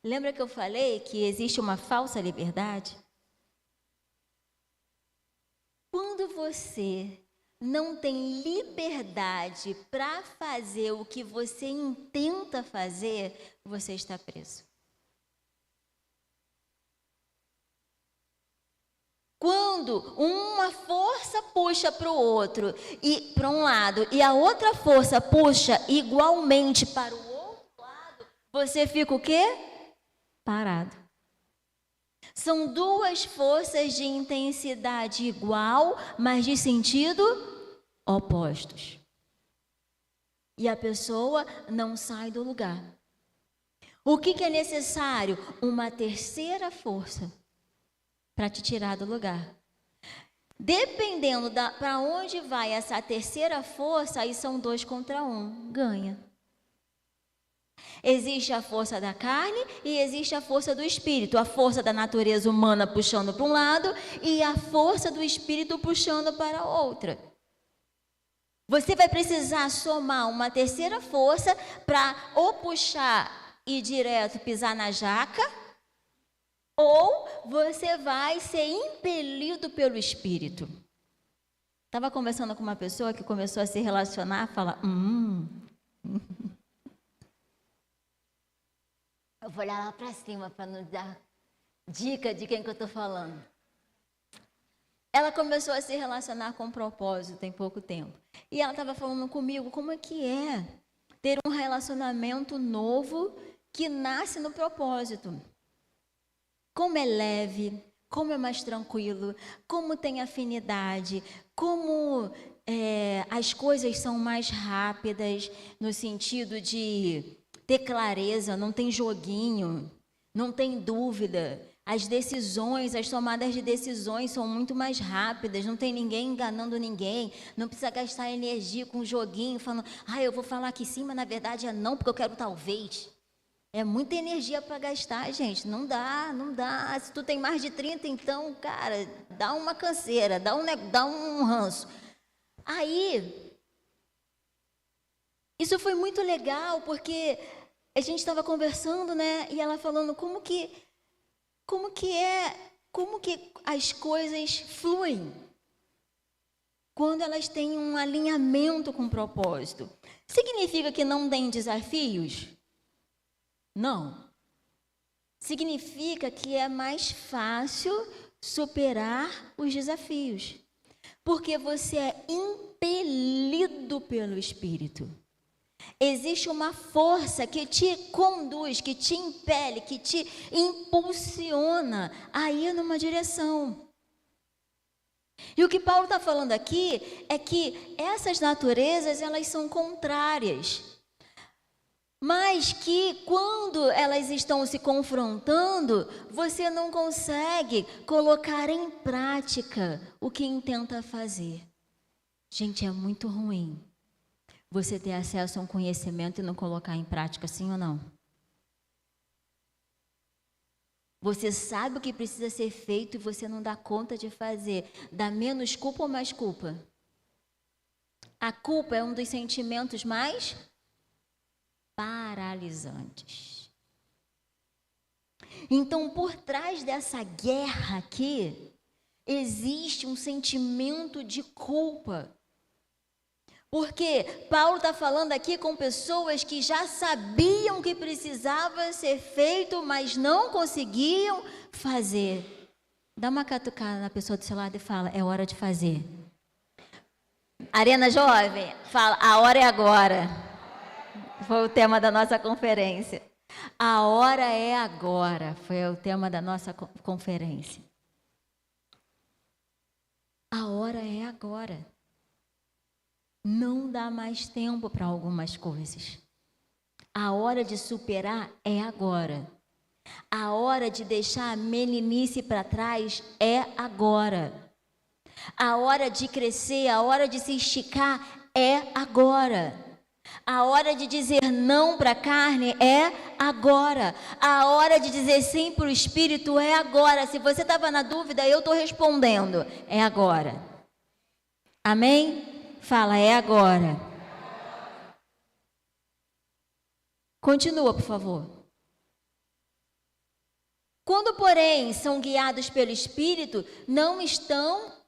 Lembra que eu falei que existe uma falsa liberdade? Quando você não tem liberdade para fazer o que você intenta fazer, você está preso. Quando uma força puxa para o outro e para um lado e a outra força puxa igualmente para o outro lado, você fica o quê? Parado. São duas forças de intensidade igual, mas de sentido opostos. E a pessoa não sai do lugar. O que é necessário? Uma terceira força para te tirar do lugar. Dependendo para onde vai essa terceira força, aí são 2 contra 1, ganha. Existe a força da carne e existe a força do espírito. A força da natureza humana puxando para um lado e a força do espírito puxando para a outra. Você vai precisar somar uma terceira força para ou puxar e direto pisar na jaca, ou você vai ser impelido pelo Espírito. Estava conversando com uma pessoa que começou a se relacionar, fala, Eu vou olhar lá para cima para nos dar dica de quem que eu estou falando. Ela começou a se relacionar com propósito tem pouco tempo. E ela estava falando comigo como é que é ter um relacionamento novo que nasce no propósito. Como é leve, como é mais tranquilo, como tem afinidade, como as coisas são mais rápidas, no sentido de ter clareza, não tem joguinho, não tem dúvida. As decisões, as tomadas de decisões são muito mais rápidas, não tem ninguém enganando ninguém, não precisa gastar energia com joguinho, falando, eu vou falar aqui sim, mas na verdade é não, porque eu quero talvez. É muita energia para gastar, gente. Não dá. Se tu tem mais de 30, então, cara, dá uma canseira, dá um ranço. Aí, isso foi muito legal, porque a gente estava conversando, né? E ela falando como que as coisas fluem quando elas têm um alinhamento com o propósito. Significa que não tem desafios? Não. significa que é mais fácil superar os desafios, porque você é impelido pelo Espírito. Existe uma força que te conduz, que te impele, que te impulsiona a ir numa direção. E o que Paulo está falando aqui é que essas naturezas, elas são contrárias, mas que quando elas estão se confrontando, você não consegue colocar em prática o que intenta fazer. Gente, é muito ruim você ter acesso a um conhecimento e não colocar em prática, sim ou não? Você sabe o que precisa ser feito e você não dá conta de fazer. Dá menos culpa ou mais culpa? A culpa é um dos sentimentos mais paralisantes. Então, por trás dessa guerra aqui, existe um sentimento de culpa. Porque Paulo está falando aqui com pessoas que já sabiam que precisava ser feito, mas não conseguiam fazer. Dá uma catucada na pessoa do seu lado e fala, é hora de fazer. Arena Jovem, fala, a hora é agora. Foi o tema da nossa conferência. A hora é agora, foi o tema da nossa conferência. A hora é agora. Não dá mais tempo para algumas coisas. A hora de superar é agora. A hora de deixar a meninice para trás é agora. A hora de crescer, a hora de se esticar é agora. A hora de dizer não para a carne é agora. A hora de dizer sim para o Espírito é agora. Se você estava na dúvida, eu estou respondendo. É agora. Amém? Fala, é agora. Continua, por favor. Quando, porém, são guiados pelo Espírito, não estão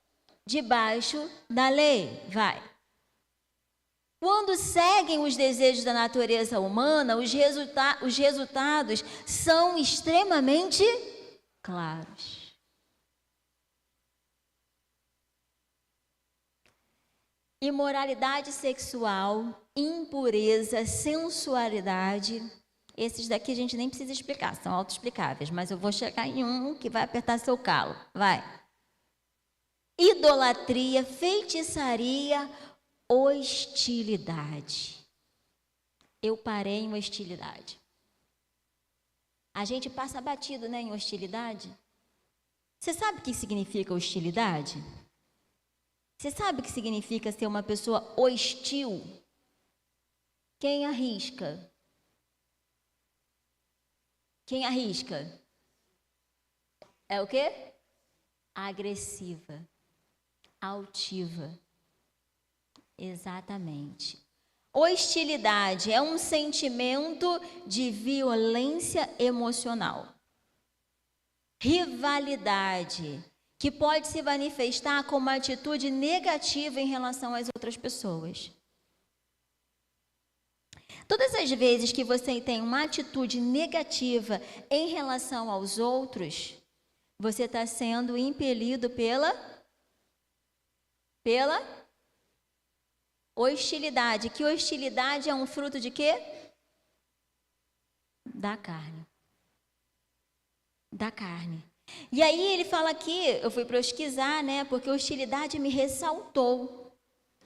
debaixo da lei. Vai. Quando seguem os desejos da natureza humana, os resultados são extremamente claros. Imoralidade sexual, impureza, sensualidade. Esses daqui a gente nem precisa explicar, são autoexplicáveis, mas eu vou chegar em um que vai apertar seu calo. Vai. Idolatria, feitiçaria, hostilidade. Eu parei em hostilidade. A gente passa batido, né, em hostilidade. Você sabe o que significa hostilidade? Você sabe o que significa ser uma pessoa hostil? Quem arrisca? Quem arrisca? É o quê? Agressiva, altiva. Exatamente. Hostilidade é um sentimento de violência emocional. Rivalidade, que pode se manifestar como uma atitude negativa em relação às outras pessoas. Todas as vezes que você tem uma atitude negativa em relação aos outros, você está sendo impelido pela hostilidade. Que hostilidade é um fruto de quê? Da carne. Da carne. E aí ele fala aqui, eu fui pesquisar, né? Porque hostilidade me ressaltou.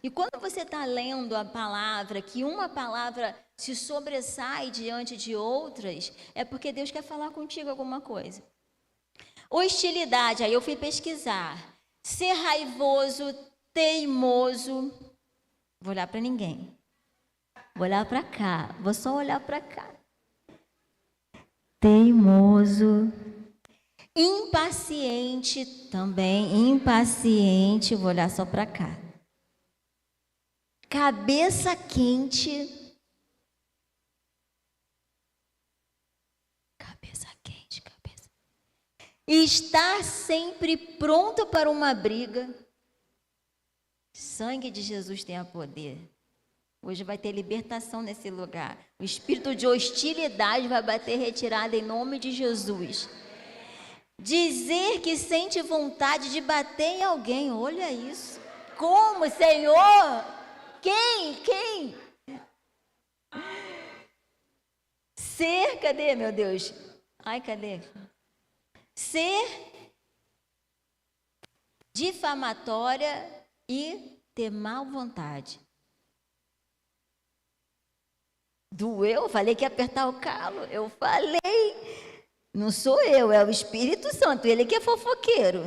E quando você está lendo a palavra, que uma palavra se sobressai diante de outras, é porque Deus quer falar contigo alguma coisa. Hostilidade, aí eu fui pesquisar. Ser raivoso, teimoso. Vou olhar para ninguém. Vou olhar para cá. Vou só olhar para cá. Teimoso. Impaciente também. Impaciente. Vou olhar só para cá. Cabeça quente. Cabeça quente, cabeça. Estar sempre pronto para uma briga. Sangue de Jesus tem poder. Hoje vai ter libertação nesse lugar. O espírito de hostilidade vai bater retirada em nome de Jesus. Dizer que sente vontade de bater em alguém, olha isso. Como, Senhor? Quem? Ser, cadê, meu Deus? Ai, cadê? Ser difamatória e ter mal vontade. Doeu? Falei que ia apertar o calo. Eu falei. Não sou eu, é o Espírito Santo. Ele que é fofoqueiro.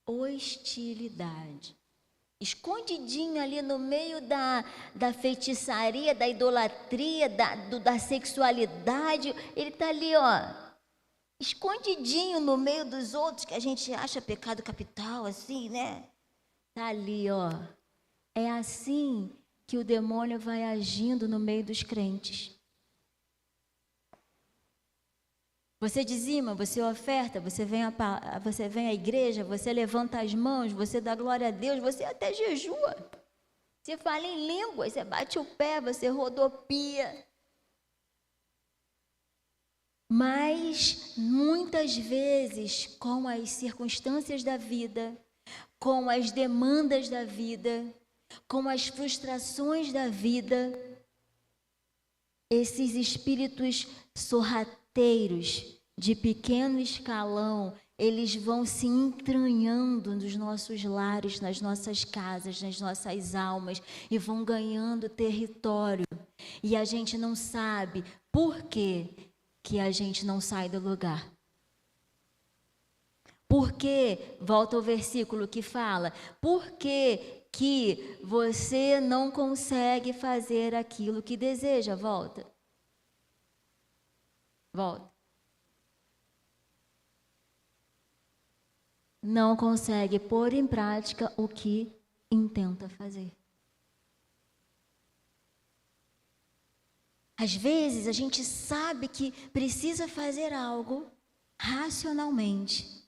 Hostilidade. Escondidinho ali no meio da feitiçaria, da idolatria, da sexualidade. Ele está ali, ó. Escondidinho no meio dos outros, que a gente acha pecado capital, assim, né? Está ali, ó. É assim que o demônio vai agindo no meio dos crentes. Você dizima, você oferta, você vem à igreja, você levanta as mãos, você dá glória a Deus, você até jejua. Você fala em línguas, você bate o pé, você rodopia. Mas, muitas vezes, com as circunstâncias da vida, com as demandas da vida, com as frustrações da vida, esses espíritos sorrateiros de pequeno escalão, eles vão se entranhando nos nossos lares, nas nossas casas, nas nossas almas e vão ganhando território. E a gente não sabe por que a gente não sai do lugar. Porque, volta ao versículo que fala, por que você não consegue fazer aquilo que deseja? Volta. Não consegue pôr em prática o que intenta fazer. Às vezes a gente sabe que precisa fazer algo racionalmente,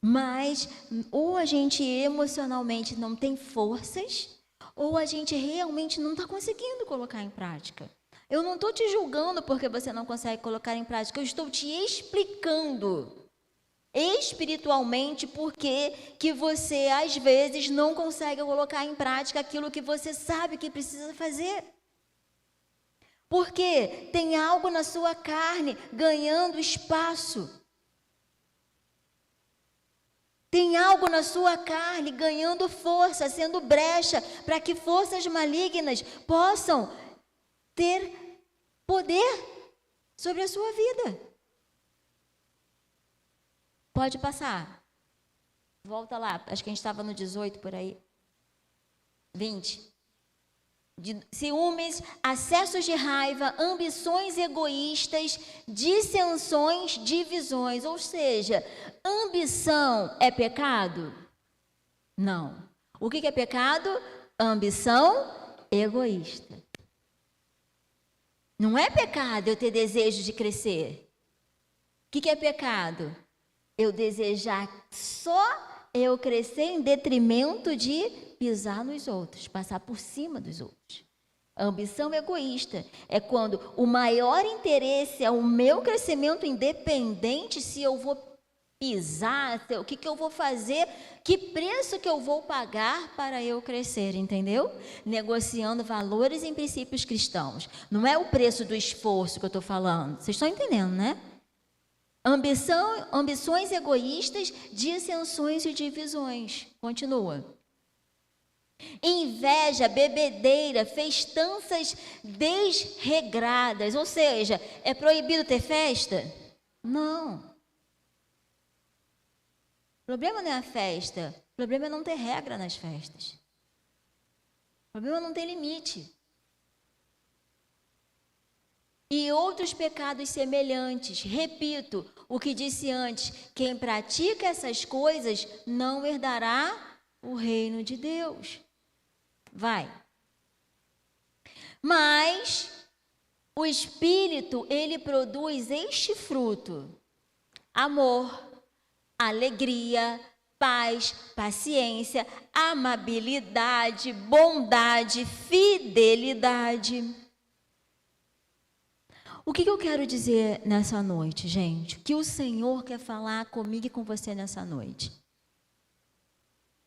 mas ou a gente emocionalmente não tem forças, ou a gente realmente não está conseguindo colocar em prática. Eu não estou te julgando porque você não consegue colocar em prática, eu estou te explicando espiritualmente por que você às vezes não consegue colocar em prática aquilo que você sabe que precisa fazer. Porque tem algo na sua carne ganhando espaço. Tem algo na sua carne ganhando força, sendo brecha, para que forças malignas possam ter poder sobre a sua vida. Pode passar. Volta lá, acho que a gente estava no 18 por aí. 20. Ciúmes, acessos de raiva, ambições egoístas, dissensões, divisões. Ou seja, ambição é pecado? Não. O que é pecado? Ambição egoísta. Não é pecado eu ter desejo de crescer. O que é pecado? Eu desejar só eu crescer em detrimento de pisar nos outros, passar por cima dos outros. A ambição egoísta é quando o maior interesse é o meu crescimento independente, se eu vou pisar, o que eu vou fazer, que preço que eu vou pagar para eu crescer, entendeu? Negociando valores e princípios cristãos. Não é o preço do esforço que eu estou falando. Vocês estão entendendo, né? Ambições egoístas, dissensões e divisões. Continua. Inveja, bebedeira, festanças desregradas. Ou seja, é proibido ter festa? Não. O problema não é a festa. O problema é não ter regra nas festas. O problema é não ter limite. E outros pecados semelhantes. Repito o que disse antes: quem pratica essas coisas não herdará o reino de Deus. Vai. Mas o Espírito, ele produz este fruto: amor, alegria, paz, paciência, amabilidade, bondade, fidelidade. O que eu quero dizer nessa noite, gente? O que o Senhor quer falar comigo e com você nessa noite?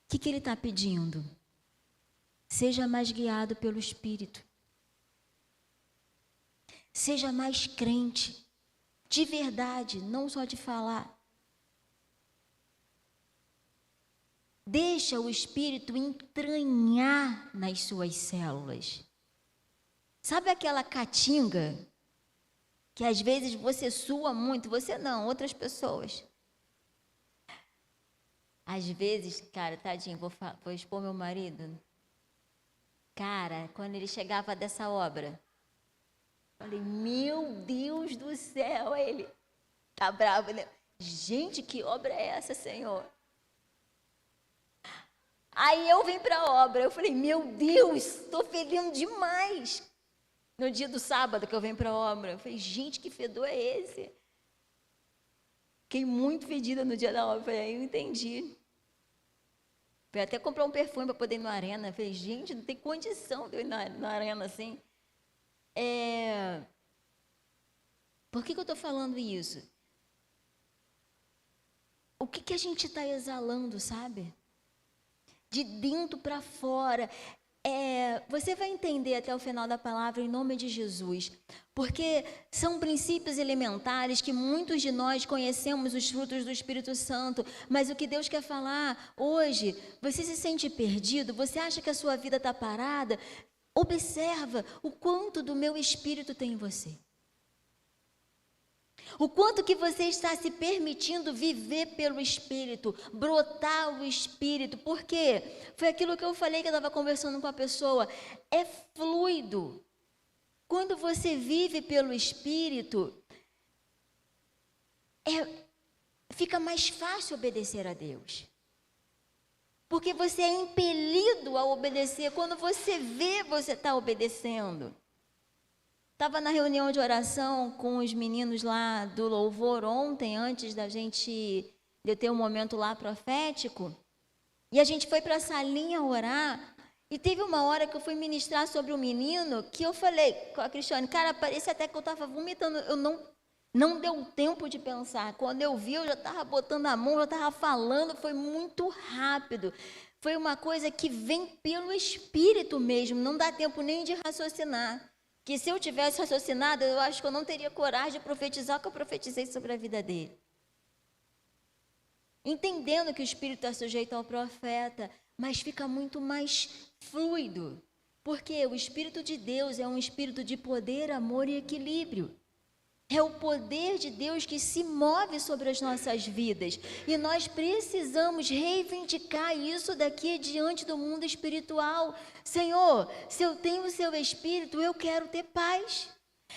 O que Ele está pedindo? Seja mais guiado pelo Espírito. Seja mais crente, de verdade, não só de falar. Deixa o Espírito entranhar nas suas células. Sabe aquela caatinga que às vezes você sua muito, você não, outras pessoas. Às vezes, cara, tadinho, vou expor meu marido. Cara, quando ele chegava dessa obra, falei, meu Deus do céu, aí ele tá bravo, né? Gente, que obra é essa, Senhor? Aí eu vim para a obra, eu falei, meu Deus, estou fedendo demais. No dia do sábado que eu venho para a obra, eu falei, gente, que fedor é esse? Fiquei muito fedida no dia da obra, aí eu entendi. Fui até comprar um perfume para poder ir na arena. Eu falei, gente, não tem condição de eu ir na arena assim. Por que eu estou falando isso? O que a gente está exalando, sabe? De dentro para fora. Você vai entender até o final da palavra em nome de Jesus. Porque são princípios elementares que muitos de nós conhecemos os frutos do Espírito Santo. Mas o que Deus quer falar hoje, você se sente perdido? Você acha que a sua vida está parada? Observa o quanto do meu Espírito tem em você. O quanto que você está se permitindo viver pelo Espírito, brotar o Espírito. Por quê? Foi aquilo que eu falei que eu estava conversando com a pessoa. É fluido. Quando você vive pelo Espírito, fica mais fácil obedecer a Deus. Porque você é impelido a obedecer. Quando você vê, você está obedecendo. Estava na reunião de oração com os meninos lá do louvor ontem, antes de eu ter um momento lá profético. E a gente foi para a salinha orar. E teve uma hora que eu fui ministrar sobre um menino que eu falei com a Cristiane, cara, parecia até que eu estava vomitando. Eu não deu tempo de pensar. Quando eu vi, eu já estava botando a mão, já estava falando, foi muito rápido. Foi uma coisa que vem pelo Espírito mesmo, não dá tempo nem de raciocinar. Que se eu tivesse raciocinado, eu acho que eu não teria coragem de profetizar o que eu profetizei sobre a vida dele. Entendendo que o Espírito está sujeito ao profeta, mas fica muito mais fluido. Porque o Espírito de Deus é um Espírito de poder, amor e equilíbrio. É o poder de Deus que se move sobre as nossas vidas. E nós precisamos reivindicar isso daqui diante do mundo espiritual. Senhor, se eu tenho o seu Espírito, eu quero ter paz.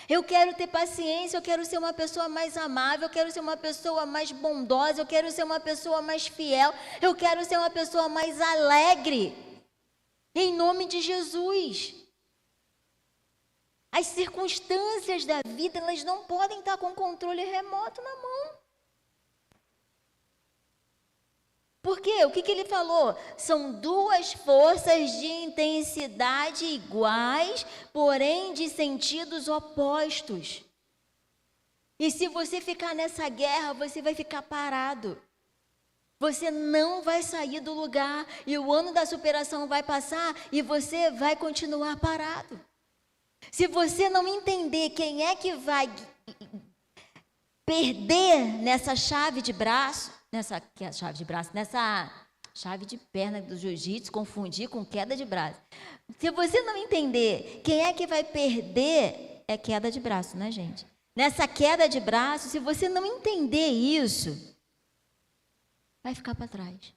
Eu quero ter paciência, eu quero ser uma pessoa mais amável, eu quero ser uma pessoa mais bondosa, eu quero ser uma pessoa mais fiel, eu quero ser uma pessoa mais alegre. Em nome de Jesus. As circunstâncias da vida, elas não podem estar com controle remoto na mão. Por quê? O que ele falou? São duas forças de intensidade iguais, porém de sentidos opostos. E se você ficar nessa guerra, você vai ficar parado. Você não vai sair do lugar. E o ano da superação vai passar e você vai continuar parado. Se você não entender quem é que vai perder nessa chave de braço, nessa chave de perna do jiu-jitsu, confundir com queda de braço. Se você não entender quem é que vai perder, é queda de braço, né, gente? Nessa queda de braço, se você não entender isso, vai ficar para trás.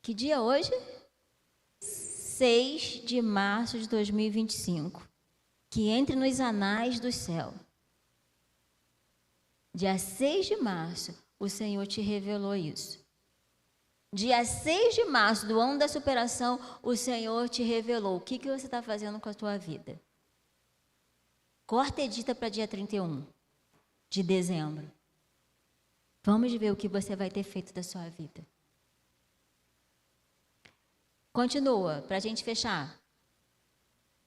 Que dia é hoje? 6 de março de 2025, que entre nos anais do céu. Dia 6 de março, o Senhor te revelou isso. Dia 6 de março do ano da superação, o Senhor te revelou o que você está fazendo com a tua vida. Corta edita para dia 31 de dezembro. Vamos ver o que você vai ter feito da sua vida. Continua, para a gente fechar.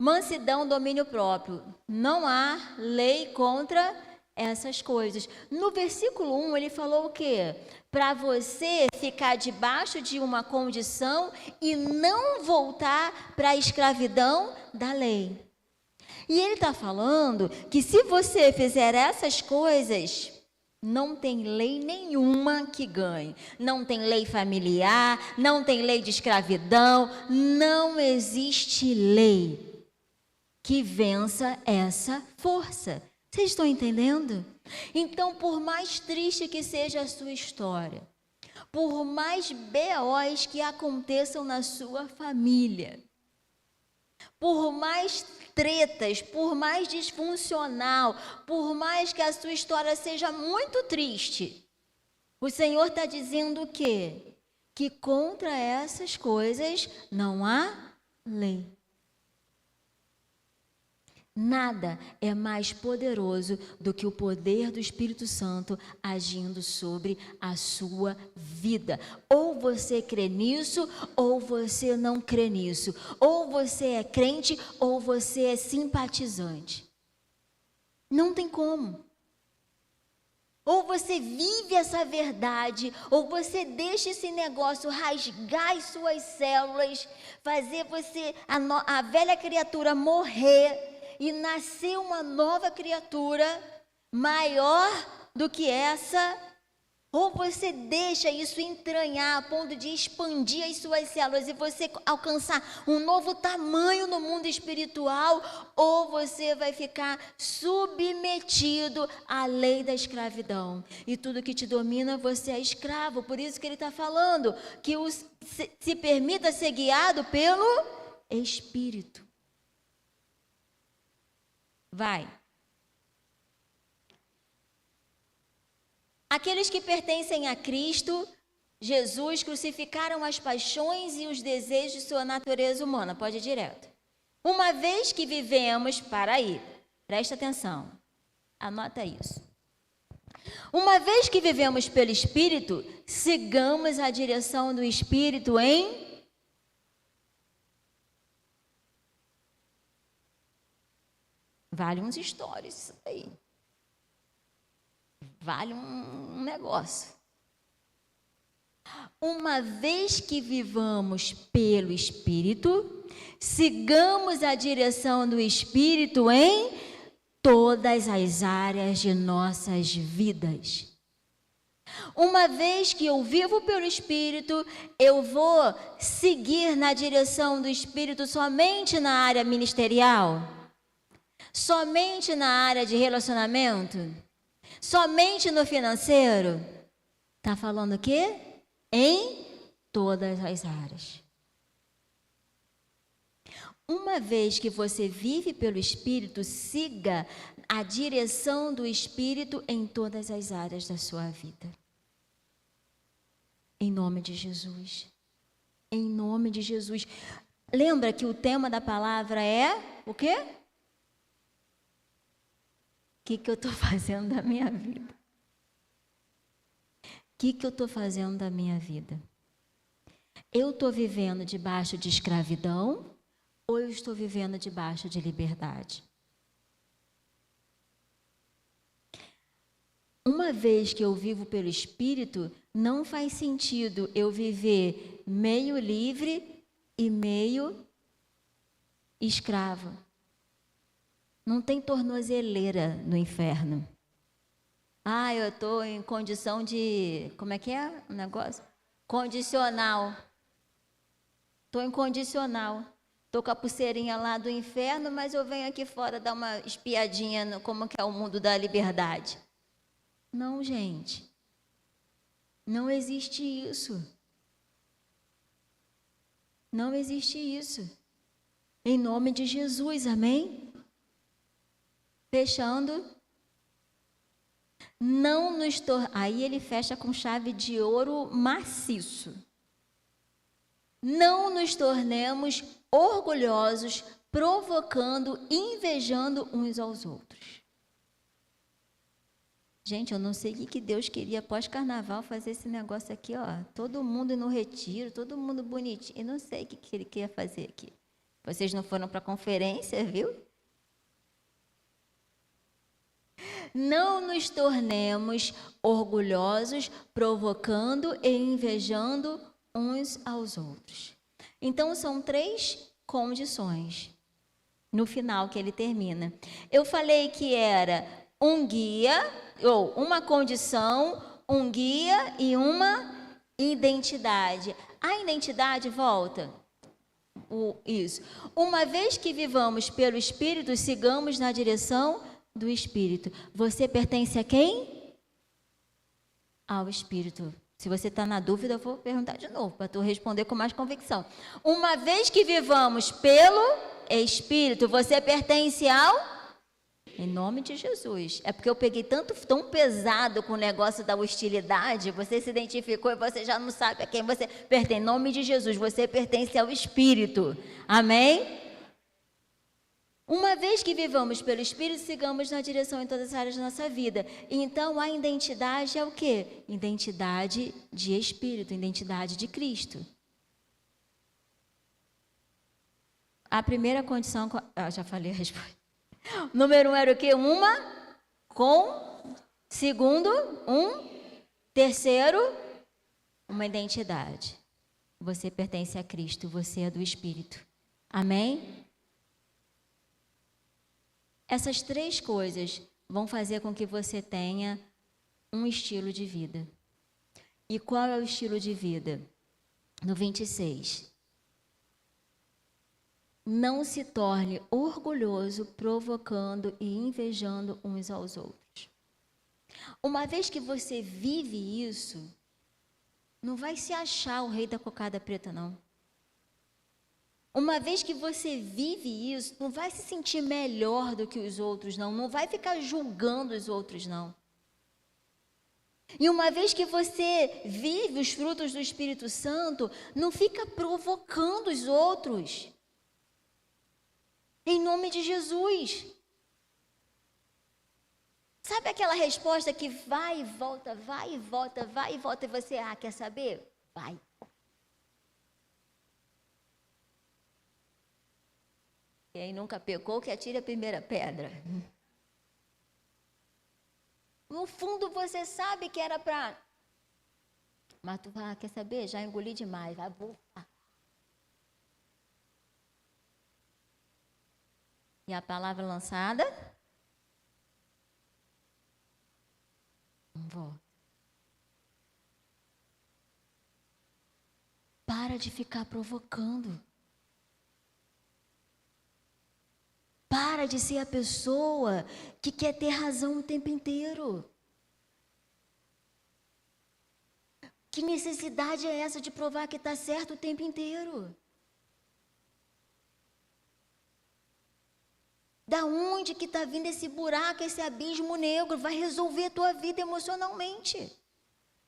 Mansidão, domínio próprio. Não há lei contra essas coisas. No versículo 1, ele falou o quê? Para você ficar debaixo de uma condição e não voltar para a escravidão da lei. E ele está falando que se você fizer essas coisas, não tem lei nenhuma que ganhe. Não tem lei familiar, não tem lei de escravidão, não existe lei que vença essa força. Vocês estão entendendo? Então, por mais triste que seja a sua história, por mais BOs que aconteçam na sua família, por mais tretas, por mais disfuncional, por mais que a sua história seja muito triste, o Senhor está dizendo o quê? Que contra essas coisas não há lei. Nada é mais poderoso do que o poder do Espírito Santo agindo sobre a sua vida. Ou você crê nisso, ou você não crê nisso. Ou você é crente, ou você é simpatizante. Não tem como. Ou você vive essa verdade, ou você deixa esse negócio rasgar as suas células, fazer você, a velha criatura morrer, e nascer uma nova criatura maior do que essa, ou você deixa isso entranhar a ponto de expandir as suas células e você alcançar um novo tamanho no mundo espiritual, ou você vai ficar submetido à lei da escravidão. E tudo que te domina, você é escravo. Por isso que ele está falando que se permita ser guiado pelo Espírito. Vai. Aqueles que pertencem a Cristo, Jesus, crucificaram as paixões e os desejos de sua natureza humana. Pode ir direto. Uma vez que vivemos, para aí, presta atenção, anota isso. Uma vez que vivemos pelo Espírito, sigamos a direção do Espírito em... Vale uns stories isso aí. Vale um negócio. Uma vez que vivamos pelo Espírito, sigamos a direção do Espírito em todas as áreas de nossas vidas. Uma vez que eu vivo pelo Espírito, eu vou seguir na direção do Espírito somente na área ministerial? Somente na área de relacionamento? Somente no financeiro? Está falando o quê? Em todas as áreas. Uma vez que você vive pelo Espírito, siga a direção do Espírito em todas as áreas da sua vida. Em nome de Jesus. Em nome de Jesus. Lembra que o tema da palavra é o quê? O que eu estou fazendo da minha vida? O que eu estou fazendo da minha vida? Eu estou vivendo debaixo de escravidão ou eu estou vivendo debaixo de liberdade? Uma vez que eu vivo pelo Espírito, não faz sentido eu viver meio livre e meio escravo. Não tem tornozeleira no inferno. Ah, eu estou em condição de... Como é que é o negócio? Condicional. Estou em condicional. Estou com a pulseirinha lá do inferno, mas eu venho aqui fora dar uma espiadinha no como que é o mundo da liberdade. Não, gente. Não existe isso. Não existe isso. Em nome de Jesus, amém? Fechando, não nos aí ele fecha com chave de ouro maciço. Não nos tornemos orgulhosos, provocando, invejando uns aos outros. Gente, eu não sei o que Deus queria pós-carnaval fazer esse negócio aqui, ó. Todo mundo no retiro, todo mundo bonitinho. Eu não sei o que Ele queria fazer aqui. Vocês não foram para a conferência, viu? Não nos tornemos orgulhosos, provocando e invejando uns aos outros. Então, são 3 condições. No final que ele termina. Eu falei que era um guia, ou uma condição, um guia e uma identidade. A identidade volta. Isso. Uma vez que vivamos pelo Espírito, sigamos na direção do Espírito. Você pertence a quem? Ao Espírito. Se você está na dúvida, eu vou perguntar de novo, para tu responder com mais convicção. Uma vez que vivamos pelo Espírito, você pertence ao... Em nome de Jesus. É porque eu peguei tão pesado com o negócio da hostilidade, você se identificou e você já não sabe a quem você pertence. Em nome de Jesus, você pertence ao Espírito. Amém? Uma vez que vivamos pelo Espírito, sigamos na direção em todas as áreas da nossa vida. Então, a identidade é o quê? Identidade de Espírito, identidade de Cristo. A primeira condição... já falei a resposta. Número 1 era o quê? Uma com... Segundo, terceiro, uma identidade. Você pertence a Cristo, você é do Espírito. Amém? Essas 3 coisas vão fazer com que você tenha um estilo de vida. E qual é o estilo de vida? No 26. Não se torne orgulhoso, provocando e invejando uns aos outros. Uma vez que você vive isso, não vai se achar o rei da cocada preta, não. Uma vez que você vive isso, não vai se sentir melhor do que os outros, não. Não vai ficar julgando os outros, não. E uma vez que você vive os frutos do Espírito Santo, não fica provocando os outros. Em nome de Jesus. Sabe aquela resposta que vai e volta, vai e volta, vai e volta, e você, quer saber? Vai. Quem nunca pecou, que atire a primeira pedra. No fundo você sabe que era para... Mas tu quer saber? Já engoli demais, vai voltar. E a palavra lançada? Volta. Para de ficar provocando. Para de ser a pessoa que quer ter razão o tempo inteiro. Que necessidade é essa de provar que está certo o tempo inteiro? Da onde que está vindo esse buraco, esse abismo negro? Vai resolver a tua vida emocionalmente.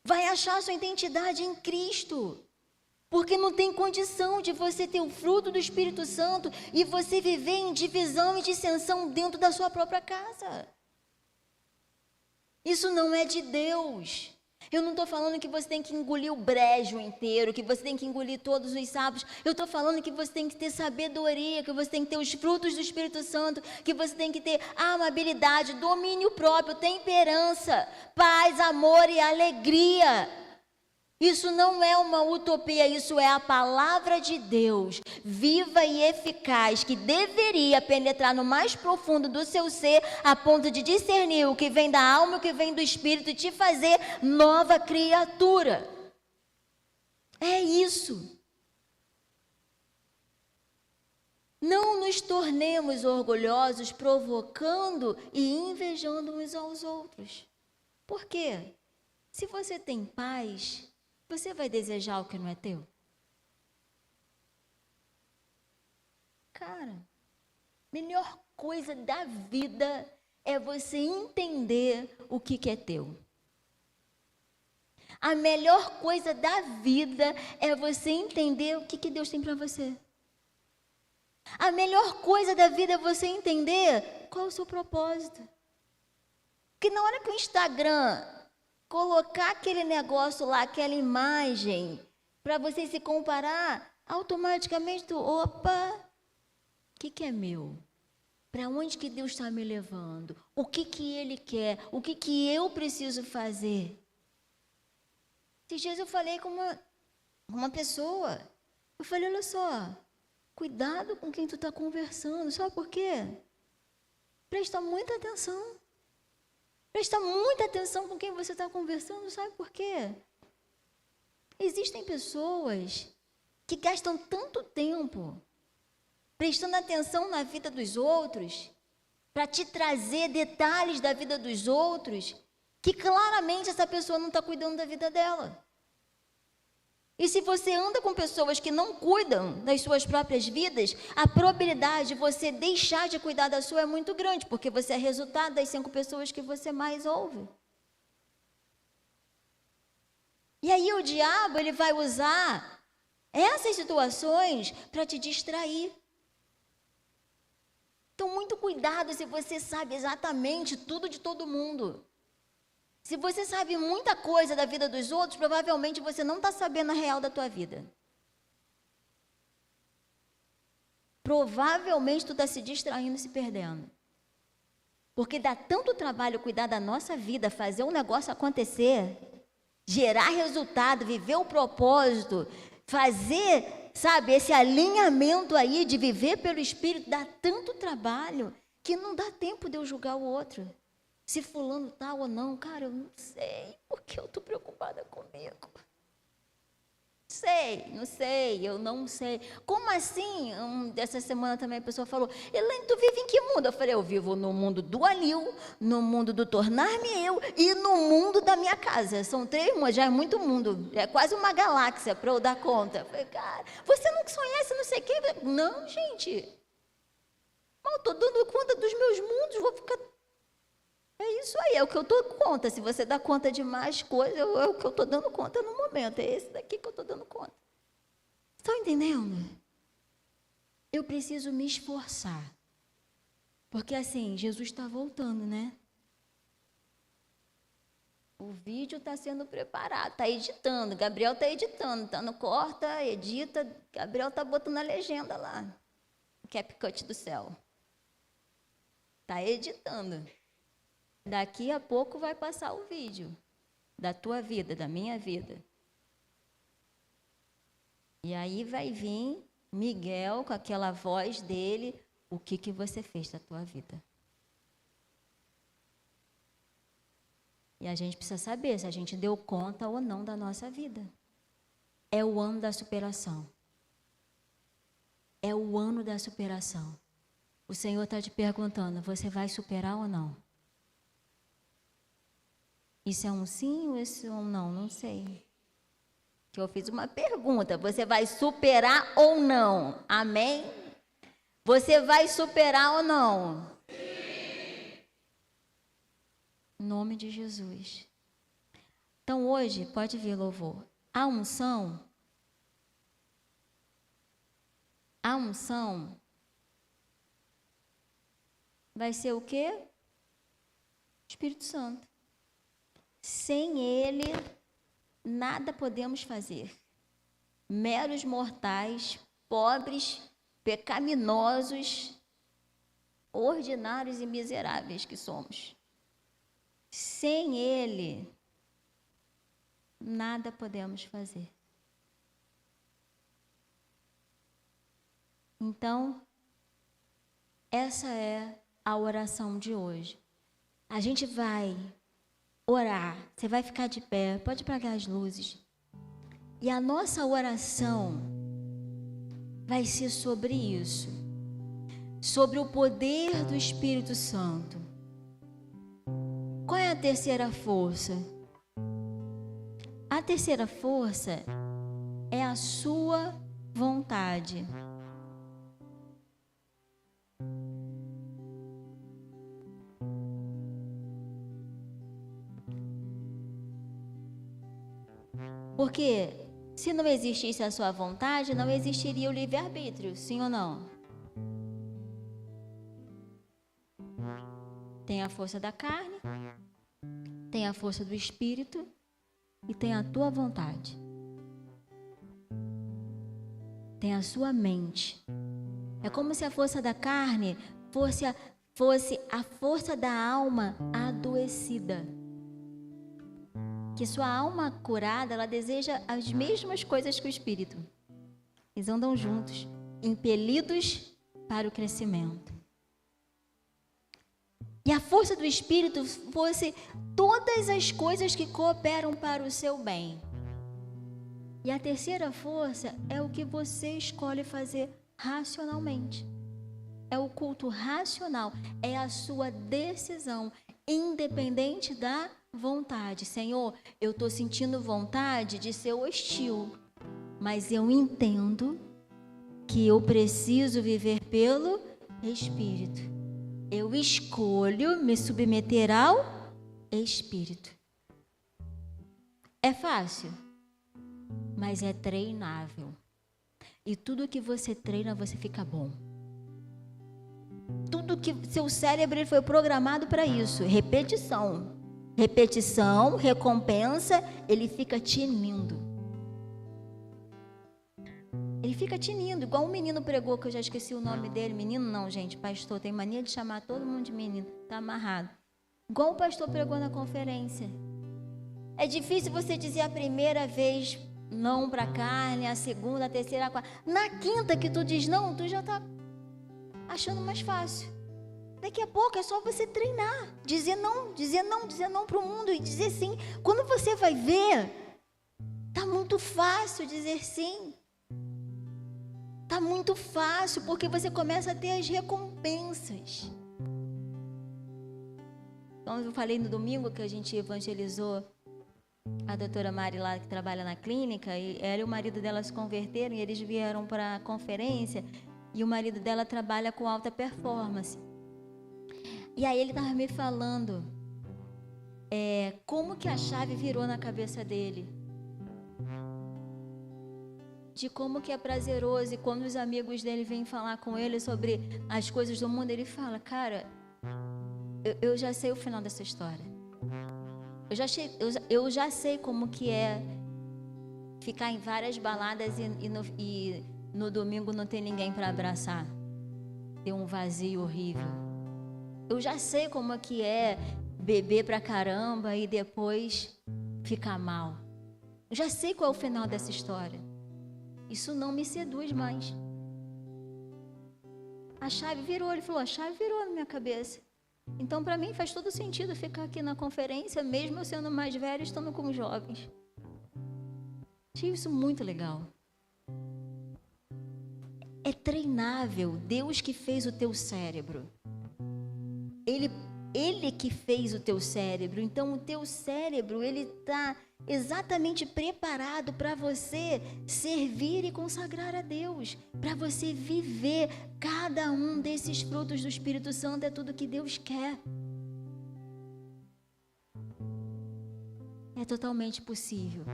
Vai achar sua identidade em Cristo. Porque não tem condição de você ter o fruto do Espírito Santo e você viver em divisão e dissensão dentro da sua própria casa. Isso não é de Deus. Eu não estou falando que você tem que engolir o brejo inteiro, que você tem que engolir todos os sapos. Eu estou falando que você tem que ter sabedoria, que você tem que ter os frutos do Espírito Santo, que você tem que ter amabilidade, domínio próprio, temperança, paz, amor e alegria. Isso não é uma utopia, isso é a palavra de Deus, viva e eficaz, que deveria penetrar no mais profundo do seu ser, a ponto de discernir o que vem da alma e o que vem do Espírito e te fazer nova criatura. É isso. Não nos tornemos orgulhosos, provocando e invejando uns aos outros. Por quê? Se você tem paz, você vai desejar o que não é teu? Cara, melhor coisa da vida é você entender o que é teu. A melhor coisa da vida é você entender o que Deus tem para você. A melhor coisa da vida é você entender qual é o seu propósito. Porque na hora que o Instagram colocar aquele negócio lá, aquela imagem, para você se comparar, automaticamente opa, o que é meu? Para onde que Deus está me levando? O que Ele quer? O que eu preciso fazer? Esses dias eu falei com uma pessoa, eu falei, olha só, cuidado com quem tu está conversando, sabe por quê? Presta muita atenção. Presta muita atenção com quem você está conversando, sabe por quê? Existem pessoas que gastam tanto tempo prestando atenção na vida dos outros, para te trazer detalhes da vida dos outros, que claramente essa pessoa não está cuidando da vida dela. E se você anda com pessoas que não cuidam das suas próprias vidas, a probabilidade de você deixar de cuidar da sua é muito grande, porque você é resultado das 5 pessoas que você mais ouve. E aí o diabo, ele vai usar essas situações para te distrair. Então, muito cuidado se você sabe exatamente tudo de todo mundo. Se você sabe muita coisa da vida dos outros, provavelmente você não está sabendo a real da tua vida. Provavelmente tu está se distraindo e se perdendo. Porque dá tanto trabalho cuidar da nossa vida, fazer um negócio acontecer, gerar resultado, viver o propósito, fazer, sabe, esse alinhamento aí de viver pelo Espírito, dá tanto trabalho que não dá tempo de eu julgar o outro. Se fulano tá ou não, cara, eu não sei, porque eu estou preocupada comigo. Eu não sei. Como assim? Essa semana também a pessoa falou, Elaine, tu vive em que mundo? Eu falei, eu vivo no mundo do Alil, no mundo do tornar-me eu e no mundo da minha casa. São 3 mundos, já é muito mundo, é quase uma galáxia para eu dar conta. Eu falei, cara, você não conhece não sei o quê? Não, gente. Mas eu estou dando conta dos meus mundos, vou ficar... É isso aí, é o que eu dou conta. Se você dá conta de mais coisas, é o que eu estou dando conta no momento. É esse daqui que eu estou dando conta. Estão entendendo? Eu preciso me esforçar. Porque assim, Jesus está voltando, né? O vídeo está sendo preparado, está editando. Gabriel está editando, está no corta, edita. Gabriel está botando a legenda lá. CapCut do céu. Está editando. Daqui a pouco vai passar o vídeo da tua vida, da minha vida. E aí vai vir Miguel com aquela voz dele, o que você fez da tua vida. E a gente precisa saber se a gente deu conta ou não da nossa vida. É o ano da superação. É o ano da superação. O Senhor está te perguntando, você vai superar ou não? Isso é um sim ou isso é um não? Não sei. Que eu fiz uma pergunta. Você vai superar ou não? Amém? Você vai superar ou não? Sim. Em nome de Jesus. Então hoje, pode vir louvor. A unção vai ser o quê? Espírito Santo. Sem Ele, nada podemos fazer. Meros mortais, pobres, pecaminosos, ordinários e miseráveis que somos. Sem Ele, nada podemos fazer. Então, essa é a oração de hoje. A gente vai orar, você vai ficar de pé, pode apagar as luzes. E a nossa oração vai ser sobre isso, sobre o poder do Espírito Santo. Qual é a terceira força? A terceira força é a sua vontade. Porque se não existisse a sua vontade, não existiria o livre-arbítrio, sim ou não? Tem a força da carne tem a força do Espírito e tem a tua vontade. Tem a sua mente. É como se a força da carne fosse a força da alma adoecida. Que sua alma curada, ela deseja as mesmas coisas que o Espírito. Eles andam juntos, impelidos para o crescimento. E a força do Espírito fosse todas as coisas que cooperam para o seu bem. E a terceira força é o que você escolhe fazer racionalmente. É o culto racional, é a sua decisão, independente da vontade. Senhor, eu estou sentindo vontade de ser hostil, mas eu entendo que eu preciso viver pelo Espírito. Eu escolho me submeter ao Espírito. É fácil, mas é treinável. E tudo que você treina, você fica bom. Tudo que seu cérebro ele foi programado para isso. Repetição. Repetição, recompensa, ele fica tinindo. Ele fica tinindo, igual um menino pregou, que eu já esqueci o nome dele. Menino não, gente, pastor, tem mania de chamar todo mundo de menino, tá amarrado. Igual o pastor pregou na conferência. É difícil você dizer a primeira vez não para a carne, a segunda, a terceira, a quarta. Na quinta que tu diz não, tu já tá achando mais fácil. Daqui a pouco é só você treinar, dizer não para o mundo e dizer sim. Quando você vai ver, tá muito fácil dizer sim. Tá muito fácil, porque você começa a ter as recompensas. Então, eu falei no domingo que a gente evangelizou a doutora Mari lá, que trabalha na clínica, e ela e o marido dela se converteram, e eles vieram para a conferência, e o marido dela trabalha com alta performance. E aí ele estava me falando como que a chave virou na cabeça dele. De como que é prazeroso, e quando os amigos dele vêm falar com ele sobre as coisas do mundo, ele fala, cara, eu já sei o final dessa história. Eu já sei como que é ficar em várias baladas e no domingo não ter ninguém para abraçar. Ter um vazio horrível. Eu já sei como é que é beber pra caramba e depois ficar mal. Eu já sei qual é o final dessa história. Isso não me seduz mais. A chave virou, ele falou, a chave virou na minha cabeça. Então, para mim, faz todo sentido ficar aqui na conferência, mesmo eu sendo mais velho, estando com os jovens. Achei isso muito legal. É treinável. Deus que fez o teu cérebro. Ele que fez o teu cérebro. Então, o teu cérebro, ele está exatamente preparado para você servir e consagrar a Deus, para você viver cada um desses frutos do Espírito Santo. É tudo que Deus quer. É totalmente possível.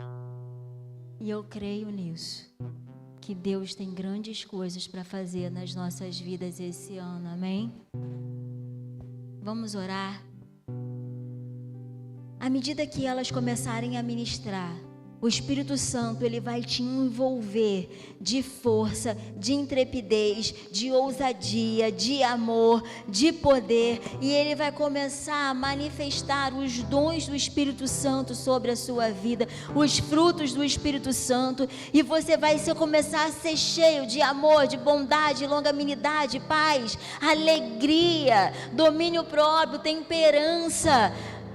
E eu creio nisso, que Deus tem grandes coisas para fazer nas nossas vidas esse ano, amém? Vamos orar. À medida que elas começarem a ministrar, o Espírito Santo, ele vai te envolver de força, de intrepidez, de ousadia, de amor, de poder, e ele vai começar a manifestar os dons do Espírito Santo sobre a sua vida, os frutos do Espírito Santo, e você vai começar a ser cheio de amor, de bondade, longanimidade, paz, alegria, domínio próprio, temperança,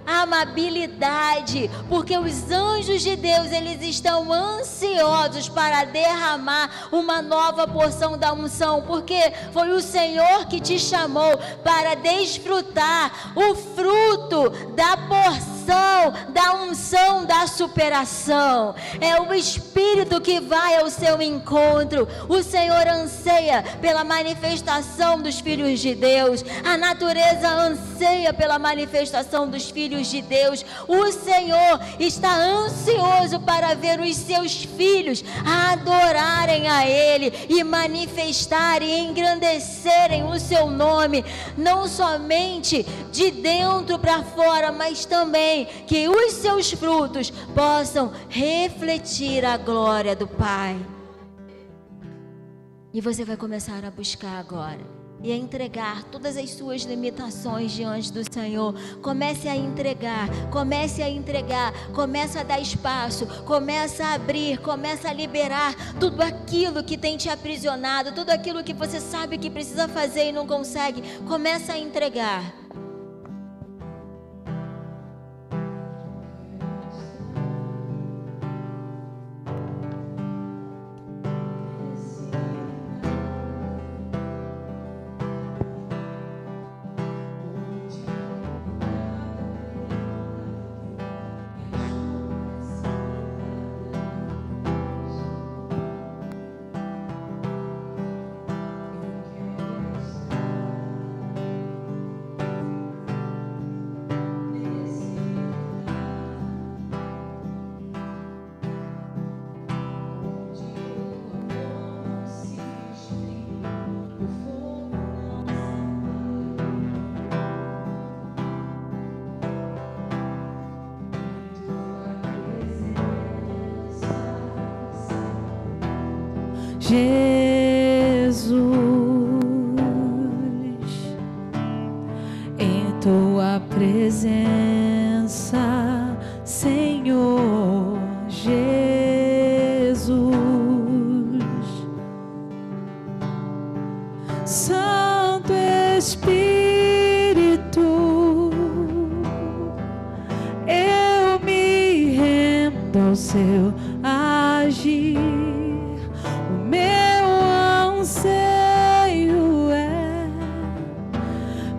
amabilidade, porque os anjos de Deus, eles estão ansiosos para derramar uma nova porção da unção, porque foi o Senhor que te chamou para desfrutar o fruto da porção, da unção, da superação. É o Espírito que vai ao seu encontro. O Senhor anseia pela manifestação dos filhos de Deus. A natureza anseia pela manifestação dos filhos de Deus. O Senhor está ansioso para ver os seus filhos adorarem a Ele e manifestarem e engrandecerem o seu nome, não somente de dentro para fora, mas também Amém? Que os seus frutos possam refletir a glória do Pai. E você vai começar a buscar agora e a entregar todas as suas limitações diante do Senhor. Comece a entregar, comece a entregar, comece a dar espaço, comece a abrir, comece a liberar tudo aquilo que tem te aprisionado, tudo aquilo que você sabe que precisa fazer e não consegue. Comece a entregar. Jesus, em tua presença, Senhor Jesus, Santo Espírito, eu me rendo ao seu agir. Meu anseio é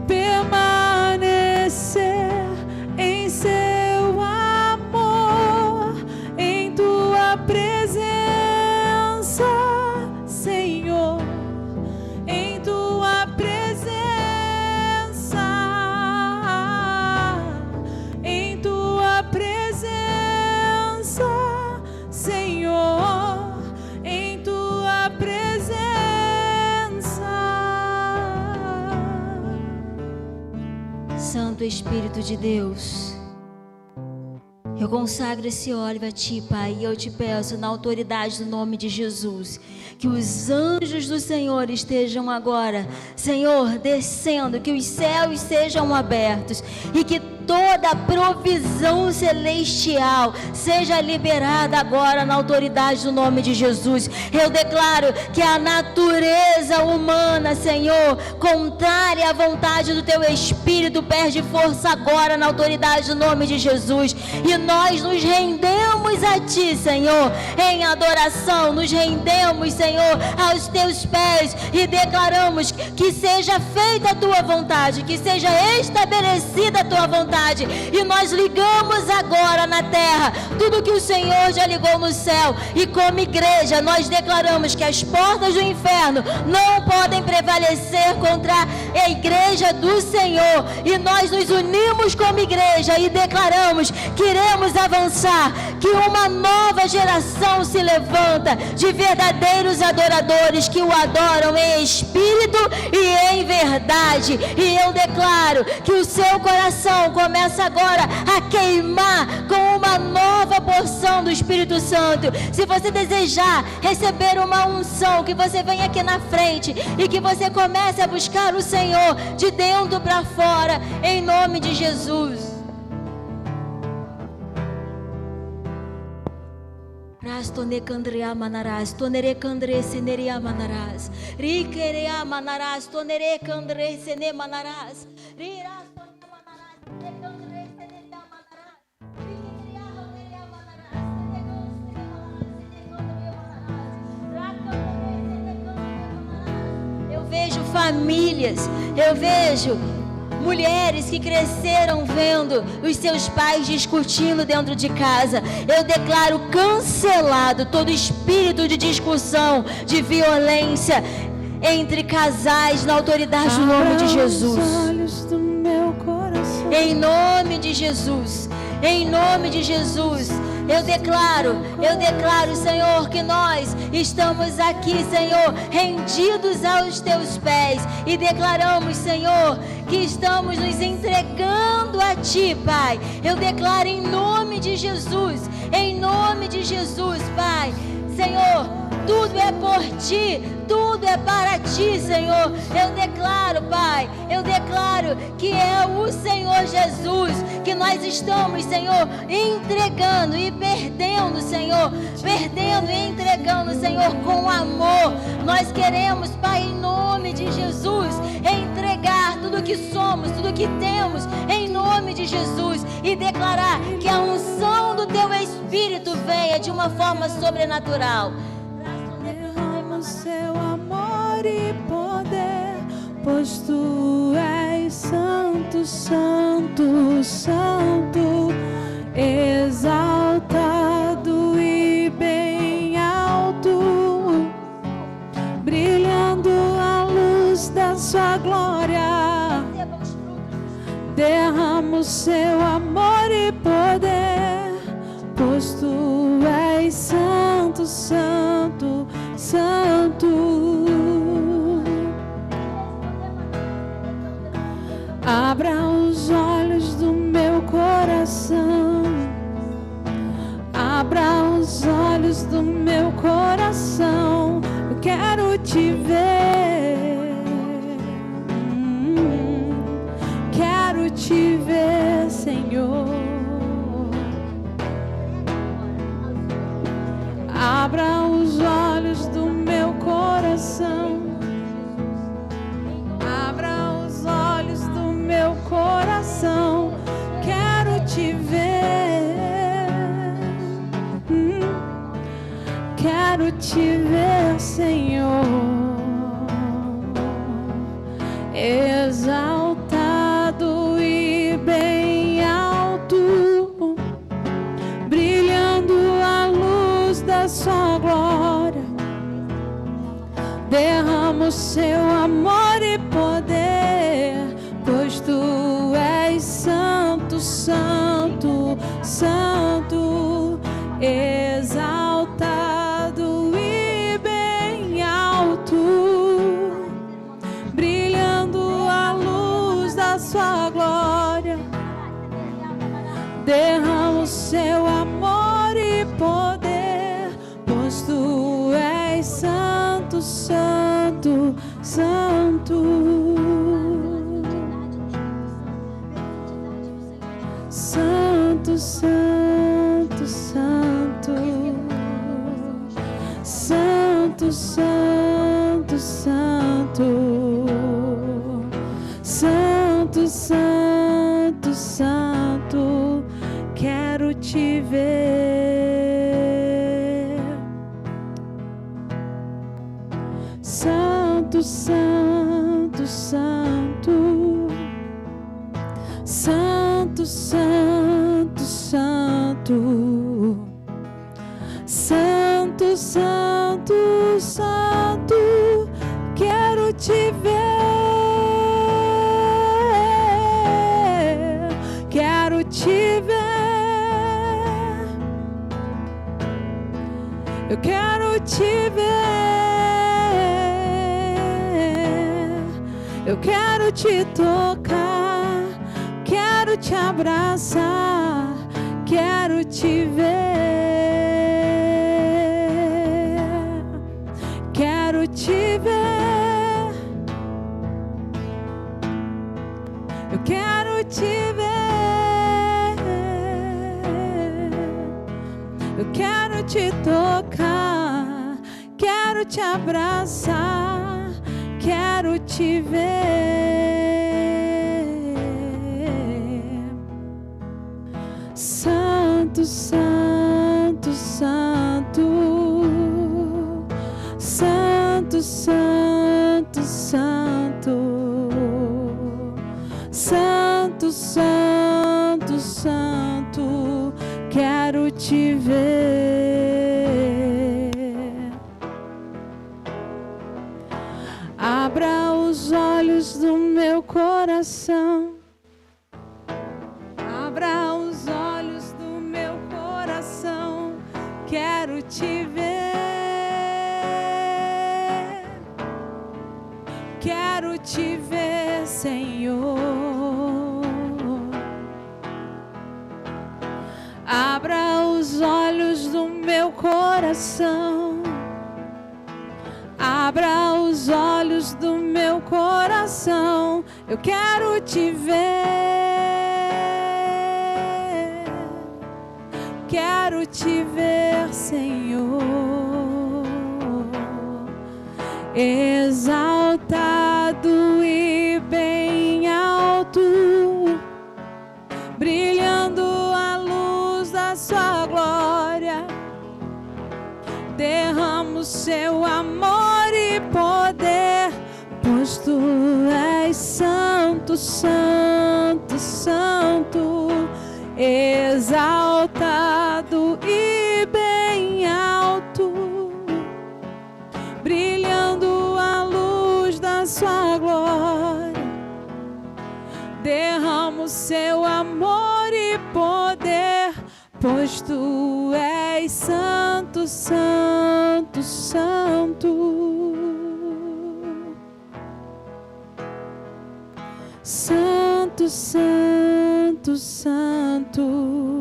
permanecer em seu amor, em tua presença, Senhor, em tua presença, em tua presença, Senhor, em tua presença. Santo Espírito de Deus, eu consagro esse óleo a Ti, Pai, e eu te peço, na autoridade do nome de Jesus, que os anjos do Senhor estejam agora, Senhor, descendo, que os céus sejam abertos e que toda a provisão celestial seja liberada agora na autoridade do nome de Jesus. Eu declaro que a natureza humana, Senhor, contrária à vontade do Teu Espírito, perde força agora na autoridade do nome de Jesus. E nós nos rendemos a Ti, Senhor, em adoração, nos rendemos, Senhor, aos Teus pés e declaramos que seja feita a Tua vontade, que seja estabelecida a Tua vontade. E nós ligamos agora na terra tudo que o Senhor já ligou no céu. E como igreja nós declaramos que as portas do inferno não podem prevalecer contra a igreja do Senhor. E nós nos unimos como igreja e declaramos que iremos avançar, que uma nova geração se levanta de verdadeiros adoradores que o adoram em espírito e em verdade. E eu declaro que o seu coração começa agora a queimar com uma nova porção do Espírito Santo. Se você desejar receber uma unção, que você venha aqui na frente e que você comece a buscar o Senhor de dentro para fora, em nome de Jesus. Rastone candrea manarás, tonere candre seneria manarás, riquerea manarás, tonere candre sene manarás, riras tonere manarás, candre seneria manarás, riquerea manarás, manarás. Eu vejo famílias, eu vejo mulheres que cresceram vendo os seus pais discutindo dentro de casa. Eu declaro cancelado todo espírito de discussão, de violência entre casais na autoridade do nome de Jesus. Em nome de Jesus, em nome de Jesus, Eu declaro, Senhor, que nós estamos aqui, Senhor, rendidos aos teus pés, e declaramos, Senhor, que estamos nos entregando a Ti, Pai. Eu declaro em nome de Jesus, Pai, Senhor, tudo é por Ti, tudo é para Ti, Senhor. Eu declaro, Pai, que é o Senhor Jesus que nós estamos, Senhor, entregando e perdendo, Senhor, e entregando, Senhor, com amor. Nós queremos, Pai, em nome de Jesus, entregar tudo que somos, tudo que temos, em nome de Jesus, e declarar que a unção do Teu Espírito venha de uma forma sobrenatural. Derrama o Seu amor e poder, pois Tu és santo, santo, santo, exaltado e bem alto, brilhando a luz da Sua glória. Derrama o Seu amor e poder, pois Tu és santo, santo, santo. Abra os olhos do meu coração, abra os olhos do meu coração. Eu quero Te ver, quero Te ver, Senhor. Abra os olhos do meu coração, abra os olhos do meu coração. Quero Te ver, quero Te ver, Senhor, exaltado e bem alto, brilhando a luz da Sua glória. Derrama o Seu amor e poder, pois Tu és santo, santo, santo, exaltado e bem alto, brilhando a luz da Sua glória. Derrama o Seu amor e poder, pois Tu és santo, santo, santo, santo, santo, santo, santo, santo, santo, santo, santo, santo. Quero Te ver, santo, santo, santo, santo, santo, santo, santo, santo, santo. Quero Te ver, quero Te ver. Eu quero Te ver, eu quero Te tocar, quero Te abraçar, quero Te ver, quero Te ver, eu quero Te ver, eu quero Te tocar, quero Te abraçar, quero Te ver. Santo, santo, santo, santo, santo, santo, santo, santo, santo, quero Te ver. Abra os olhos do meu coração, abra os olhos do meu coração. quero te ver, Senhor. Abra os olhos do meu coração. Abra os olhos do meu coração. Eu quero te ver. Quero te ver, Senhor. Exaltado e bem alto, brilhando a luz da sua glória. Derrama o seu amor e poder, pois tu és santo, santo, santo. Exaltado e bem alto, brilhando a luz da sua glória. Derrama o seu amor e poder, pois tu és santo, santo, santo. Santo, santo, santo.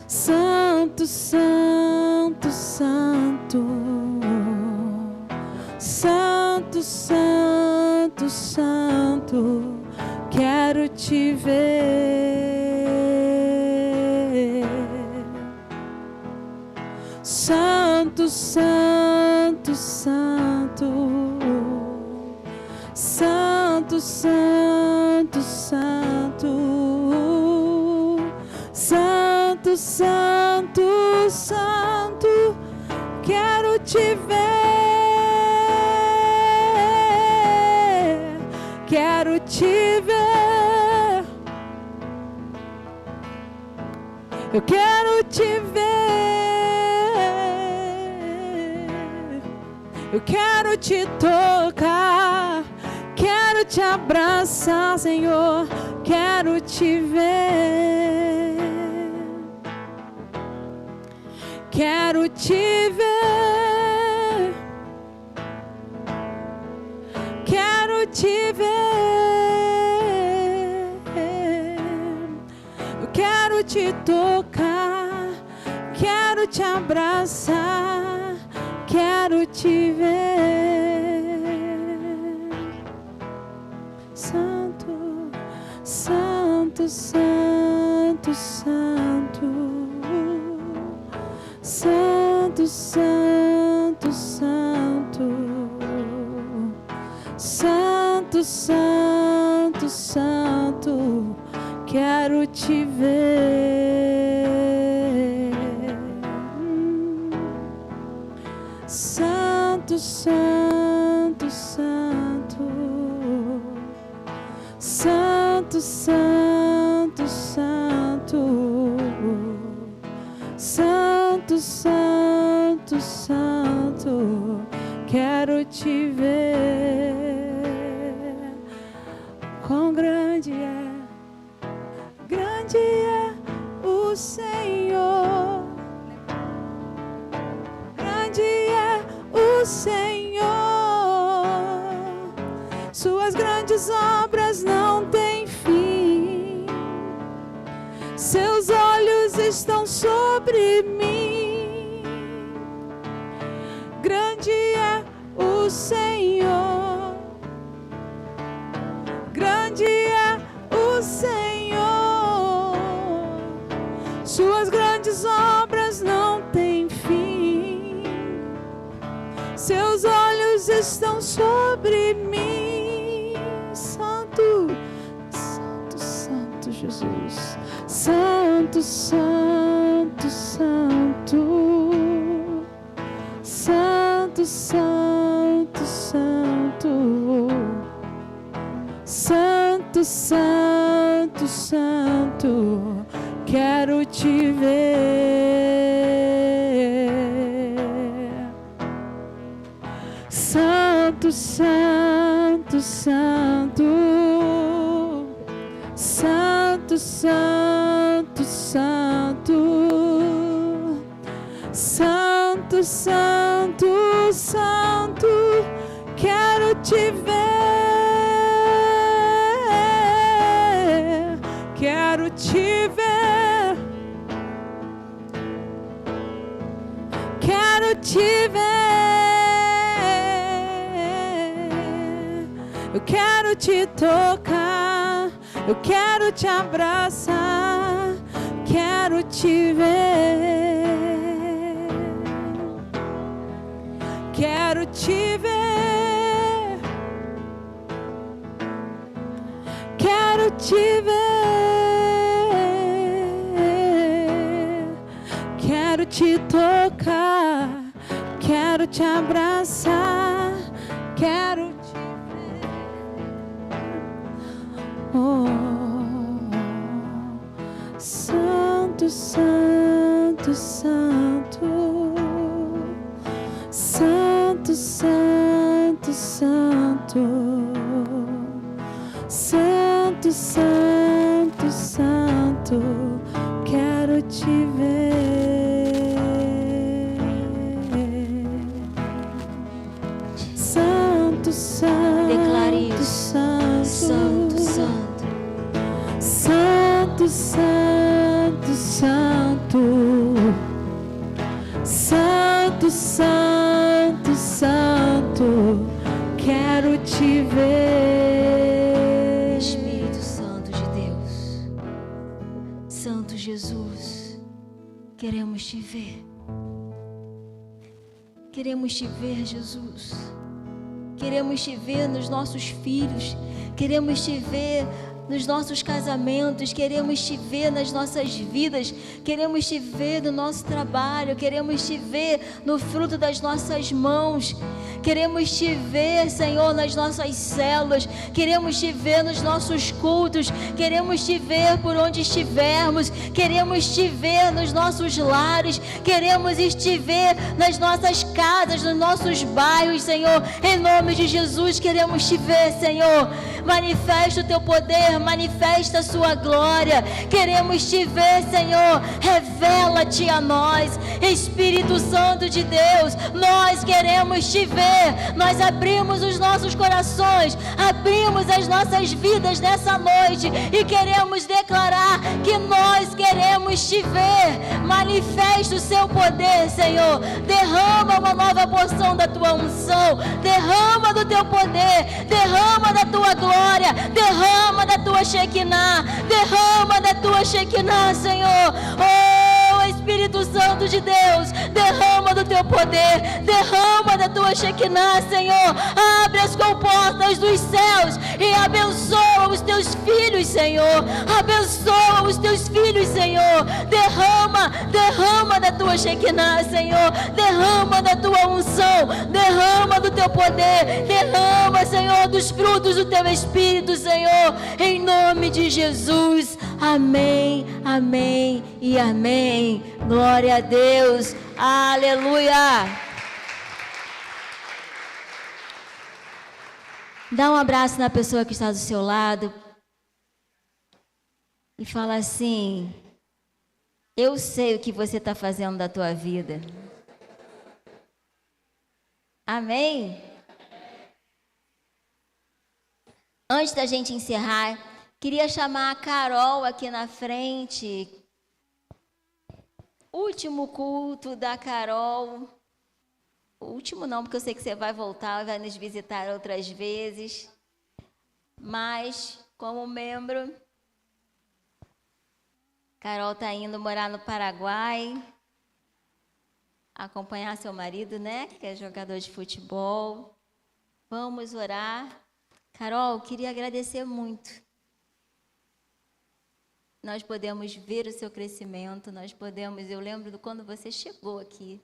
Santo, santo, santo. Santo, santo, santo. Quero te ver. Santo, santo, santo. Santo, santo, santo. Santo, santo, santo. Quero te ver. Quero te ver. Eu quero te ver. Eu quero te tocar. Quero te abraçar, Senhor. Quero te ver. Quero te ver. Quero te ver. Eu quero te tocar. Quero te abraçar. Quero te ver. Santo, santo, santo, santo. Santo, santo, santo. Santo, santo, santo. Quero te ver. Santo, santo, santo. Santo, santo, santo. Santo, santo, santo. Quero te ver. Quão grande é o Senhor. Grande é o Senhor. Suas grandes obras não têm fim. Seus olhos estão sobre mim. Grande é o Senhor. Grande é o Senhor. Suas grandes obras não têm fim. Seus olhos estão sobre mim. Santo, santo, santo Jesus. Santo, santo, santo. Santo, santo, santo. Santo, santo, santo. Quero te ver. Santo, santo, santo. Santo, santo, santo. Santo, santo, santo. Quero te ver, quero te ver, quero te ver, eu quero te tocar, eu quero te abraçar, quero te ver, quero te ver, quero te ver, quero te tocar, quero te abraçar, quero te ver. Oh, Santo, Santo, Santo, Santo, Santo, Santo, Santo, Santo, Santo, quero te ver. Santo, Santo, Declare isso. Santo, Santo, Santo. Santo, Santo, Santo, Santo, Santo, Santo, quero te ver. Espírito Santo de Deus, Santo Jesus, queremos te ver. Queremos te ver, Jesus. Queremos te ver nos nossos filhos. Queremos te ver nos nossos casamentos, queremos te ver nas nossas vidas, queremos te ver no nosso trabalho, queremos te ver no fruto das nossas mãos, queremos te ver, Senhor, nas nossas células, queremos te ver nos nossos cultos, queremos te ver por onde estivermos, queremos te ver nos nossos lares, queremos te ver nas nossas casas, nos nossos bairros, Senhor, em nome de Jesus, queremos te ver, Senhor. Manifesta o teu poder, manifesta a sua glória. Queremos te ver, Senhor. Revela-te a nós, Espírito Santo de Deus. Nós queremos te ver. Nós abrimos os nossos corações, abrimos as nossas vidas nessa noite e queremos declarar que nós queremos te ver. Manifesta o seu poder, Senhor. Derrama uma nova porção da tua unção. Derrama do teu poder. Derrama da tua glória. Derrama da tua Shekinah. Derrama da tua Shekinah, Senhor. Oh, Espírito Santo de Deus, derrama do teu poder. Derrama da tua Shekinah, Senhor. Abre as comportas dos céus e abençoa os teus filhos, Senhor. Abençoa os teus filhos, Senhor. Derrama da tua Shekinah, Senhor. Derrama da tua unção. Derrama do teu poder. Derrama, Senhor, dos frutos do teu Espírito, Senhor. Em nome de Jesus. Amém, amém e amém. Glória a Deus. Aleluia. Dá um abraço na pessoa que está do seu lado e fala assim: eu sei o que você está fazendo da tua vida. Amém? Antes da gente encerrar, queria chamar a Carol aqui na frente. Último culto da Carol. Último não, porque eu sei que você vai voltar, vai nos visitar outras vezes. Mas, como membro, Carol está indo morar no Paraguai, acompanhar seu marido, né, que é jogador de futebol. Vamos orar. Carol, queria agradecer muito. Nós podemos ver o seu crescimento, eu lembro de quando você chegou aqui,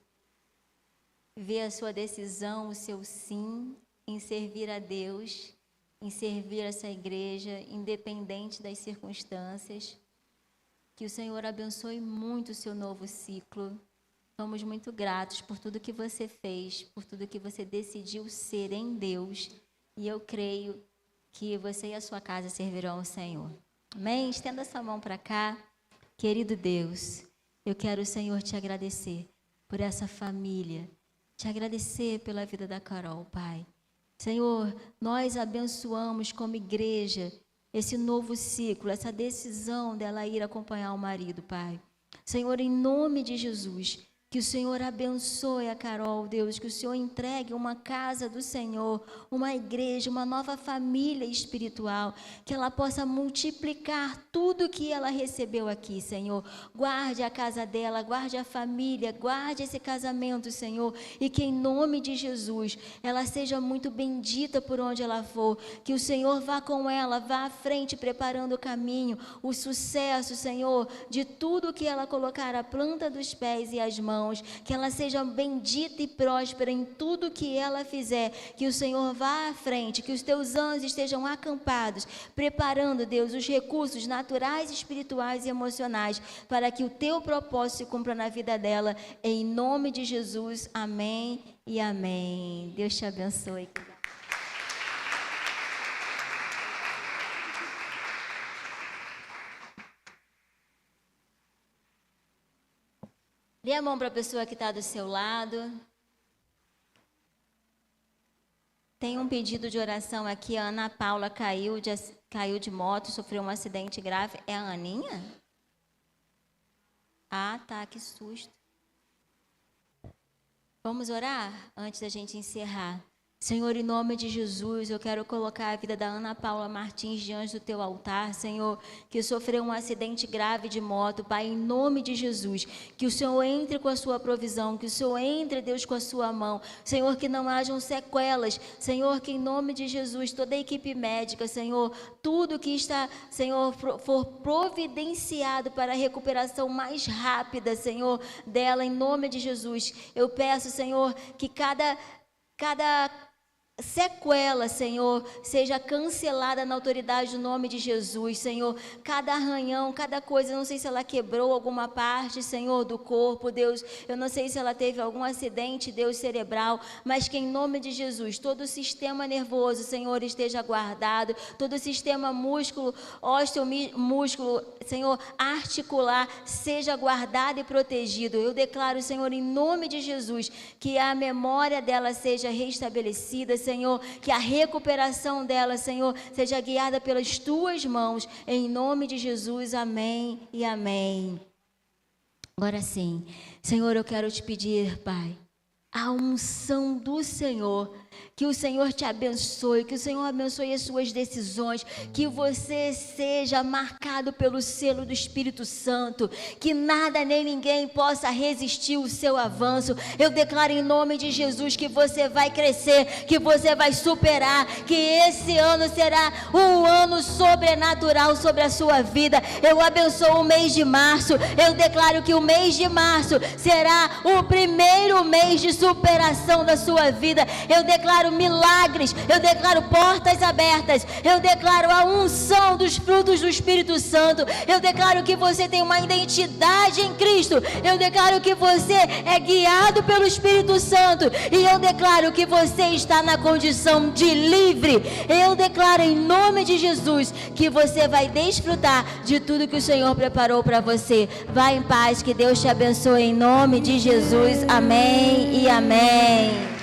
ver a sua decisão, o seu sim em servir a Deus, em servir essa igreja, independente das circunstâncias. Que o Senhor abençoe muito o seu novo ciclo. Somos muito gratos por tudo que você fez, por tudo que você decidiu ser em Deus. E eu creio que você e a sua casa servirão ao Senhor. Amém? Estenda essa mão para cá. Querido Deus, eu quero, Senhor, te agradecer por essa família. Te agradecer pela vida da Carol, Pai. Senhor, nós abençoamos como igreja esse novo ciclo, essa decisão dela ir acompanhar o marido, Pai. Senhor, em nome de Jesus, que o Senhor abençoe a Carol, Deus, que o Senhor entregue uma casa do Senhor, uma igreja, uma nova família espiritual, que ela possa multiplicar tudo que ela recebeu aqui, Senhor. Guarde a casa dela, guarde a família, guarde esse casamento, Senhor, e que em nome de Jesus, ela seja muito bendita por onde ela for, que o Senhor vá com ela, vá à frente, preparando o caminho, o sucesso, Senhor, de tudo que ela colocar a planta dos pés e as mãos, que ela seja bendita e próspera em tudo que ela fizer, que o Senhor vá à frente, que os teus anjos estejam acampados, preparando, Deus, os recursos naturais, espirituais e emocionais, para que o teu propósito se cumpra na vida dela, em nome de Jesus, amém e amém. Deus te abençoe. Dê a mão para a pessoa que está do seu lado. Tem um pedido de oração aqui. A Ana Paula caiu de moto, sofreu um acidente grave. É a Aninha? Ah, tá, que susto. Vamos orar antes da gente encerrar. Senhor, em nome de Jesus, eu quero colocar a vida da Ana Paula Martins diante do teu altar, Senhor, que sofreu um acidente grave de moto, Pai, em nome de Jesus, que o Senhor entre com a sua provisão, que o Senhor entre, Deus, com a sua mão, Senhor, que não hajam sequelas, Senhor, que em nome de Jesus, toda a equipe médica, Senhor, tudo que está, Senhor, for providenciado para a recuperação mais rápida, Senhor, dela, em nome de Jesus, eu peço, Senhor, que cada sequela, Senhor, seja cancelada na autoridade do nome de Jesus, Senhor. Cada arranhão, cada coisa, não sei se ela quebrou alguma parte, Senhor, do corpo, Deus. Eu não sei se ela teve algum acidente, Deus, cerebral, mas que em nome de Jesus, todo o sistema nervoso, Senhor, esteja guardado, todo o sistema músculo, músculo, Senhor, articular, seja guardado e protegido. Eu declaro, Senhor, em nome de Jesus, que a memória dela seja restabelecida, Senhor, que a recuperação dela, Senhor, seja guiada pelas tuas mãos, em nome de Jesus, amém e amém. Agora sim, Senhor, eu quero te pedir, Pai, a unção do Senhor, que o Senhor te abençoe, que o Senhor abençoe as suas decisões, que você seja marcado pelo selo do Espírito Santo, que nada nem ninguém possa resistir o seu avanço. Eu declaro em nome de Jesus que você vai crescer, que você vai superar, que esse ano será um ano sobrenatural sobre a sua vida. Eu abençoo o mês de março, eu declaro que o mês de março será o primeiro mês de superação da sua vida. Eu declaro milagres, eu declaro portas abertas, eu declaro a unção dos frutos do Espírito Santo, eu declaro que você tem uma identidade em Cristo, eu declaro que você é guiado pelo Espírito Santo, e eu declaro que você está na condição de livre. Eu declaro em nome de Jesus que você vai desfrutar de tudo que o Senhor preparou para você. Vai em paz, que Deus te abençoe em nome de Jesus, amém e amém.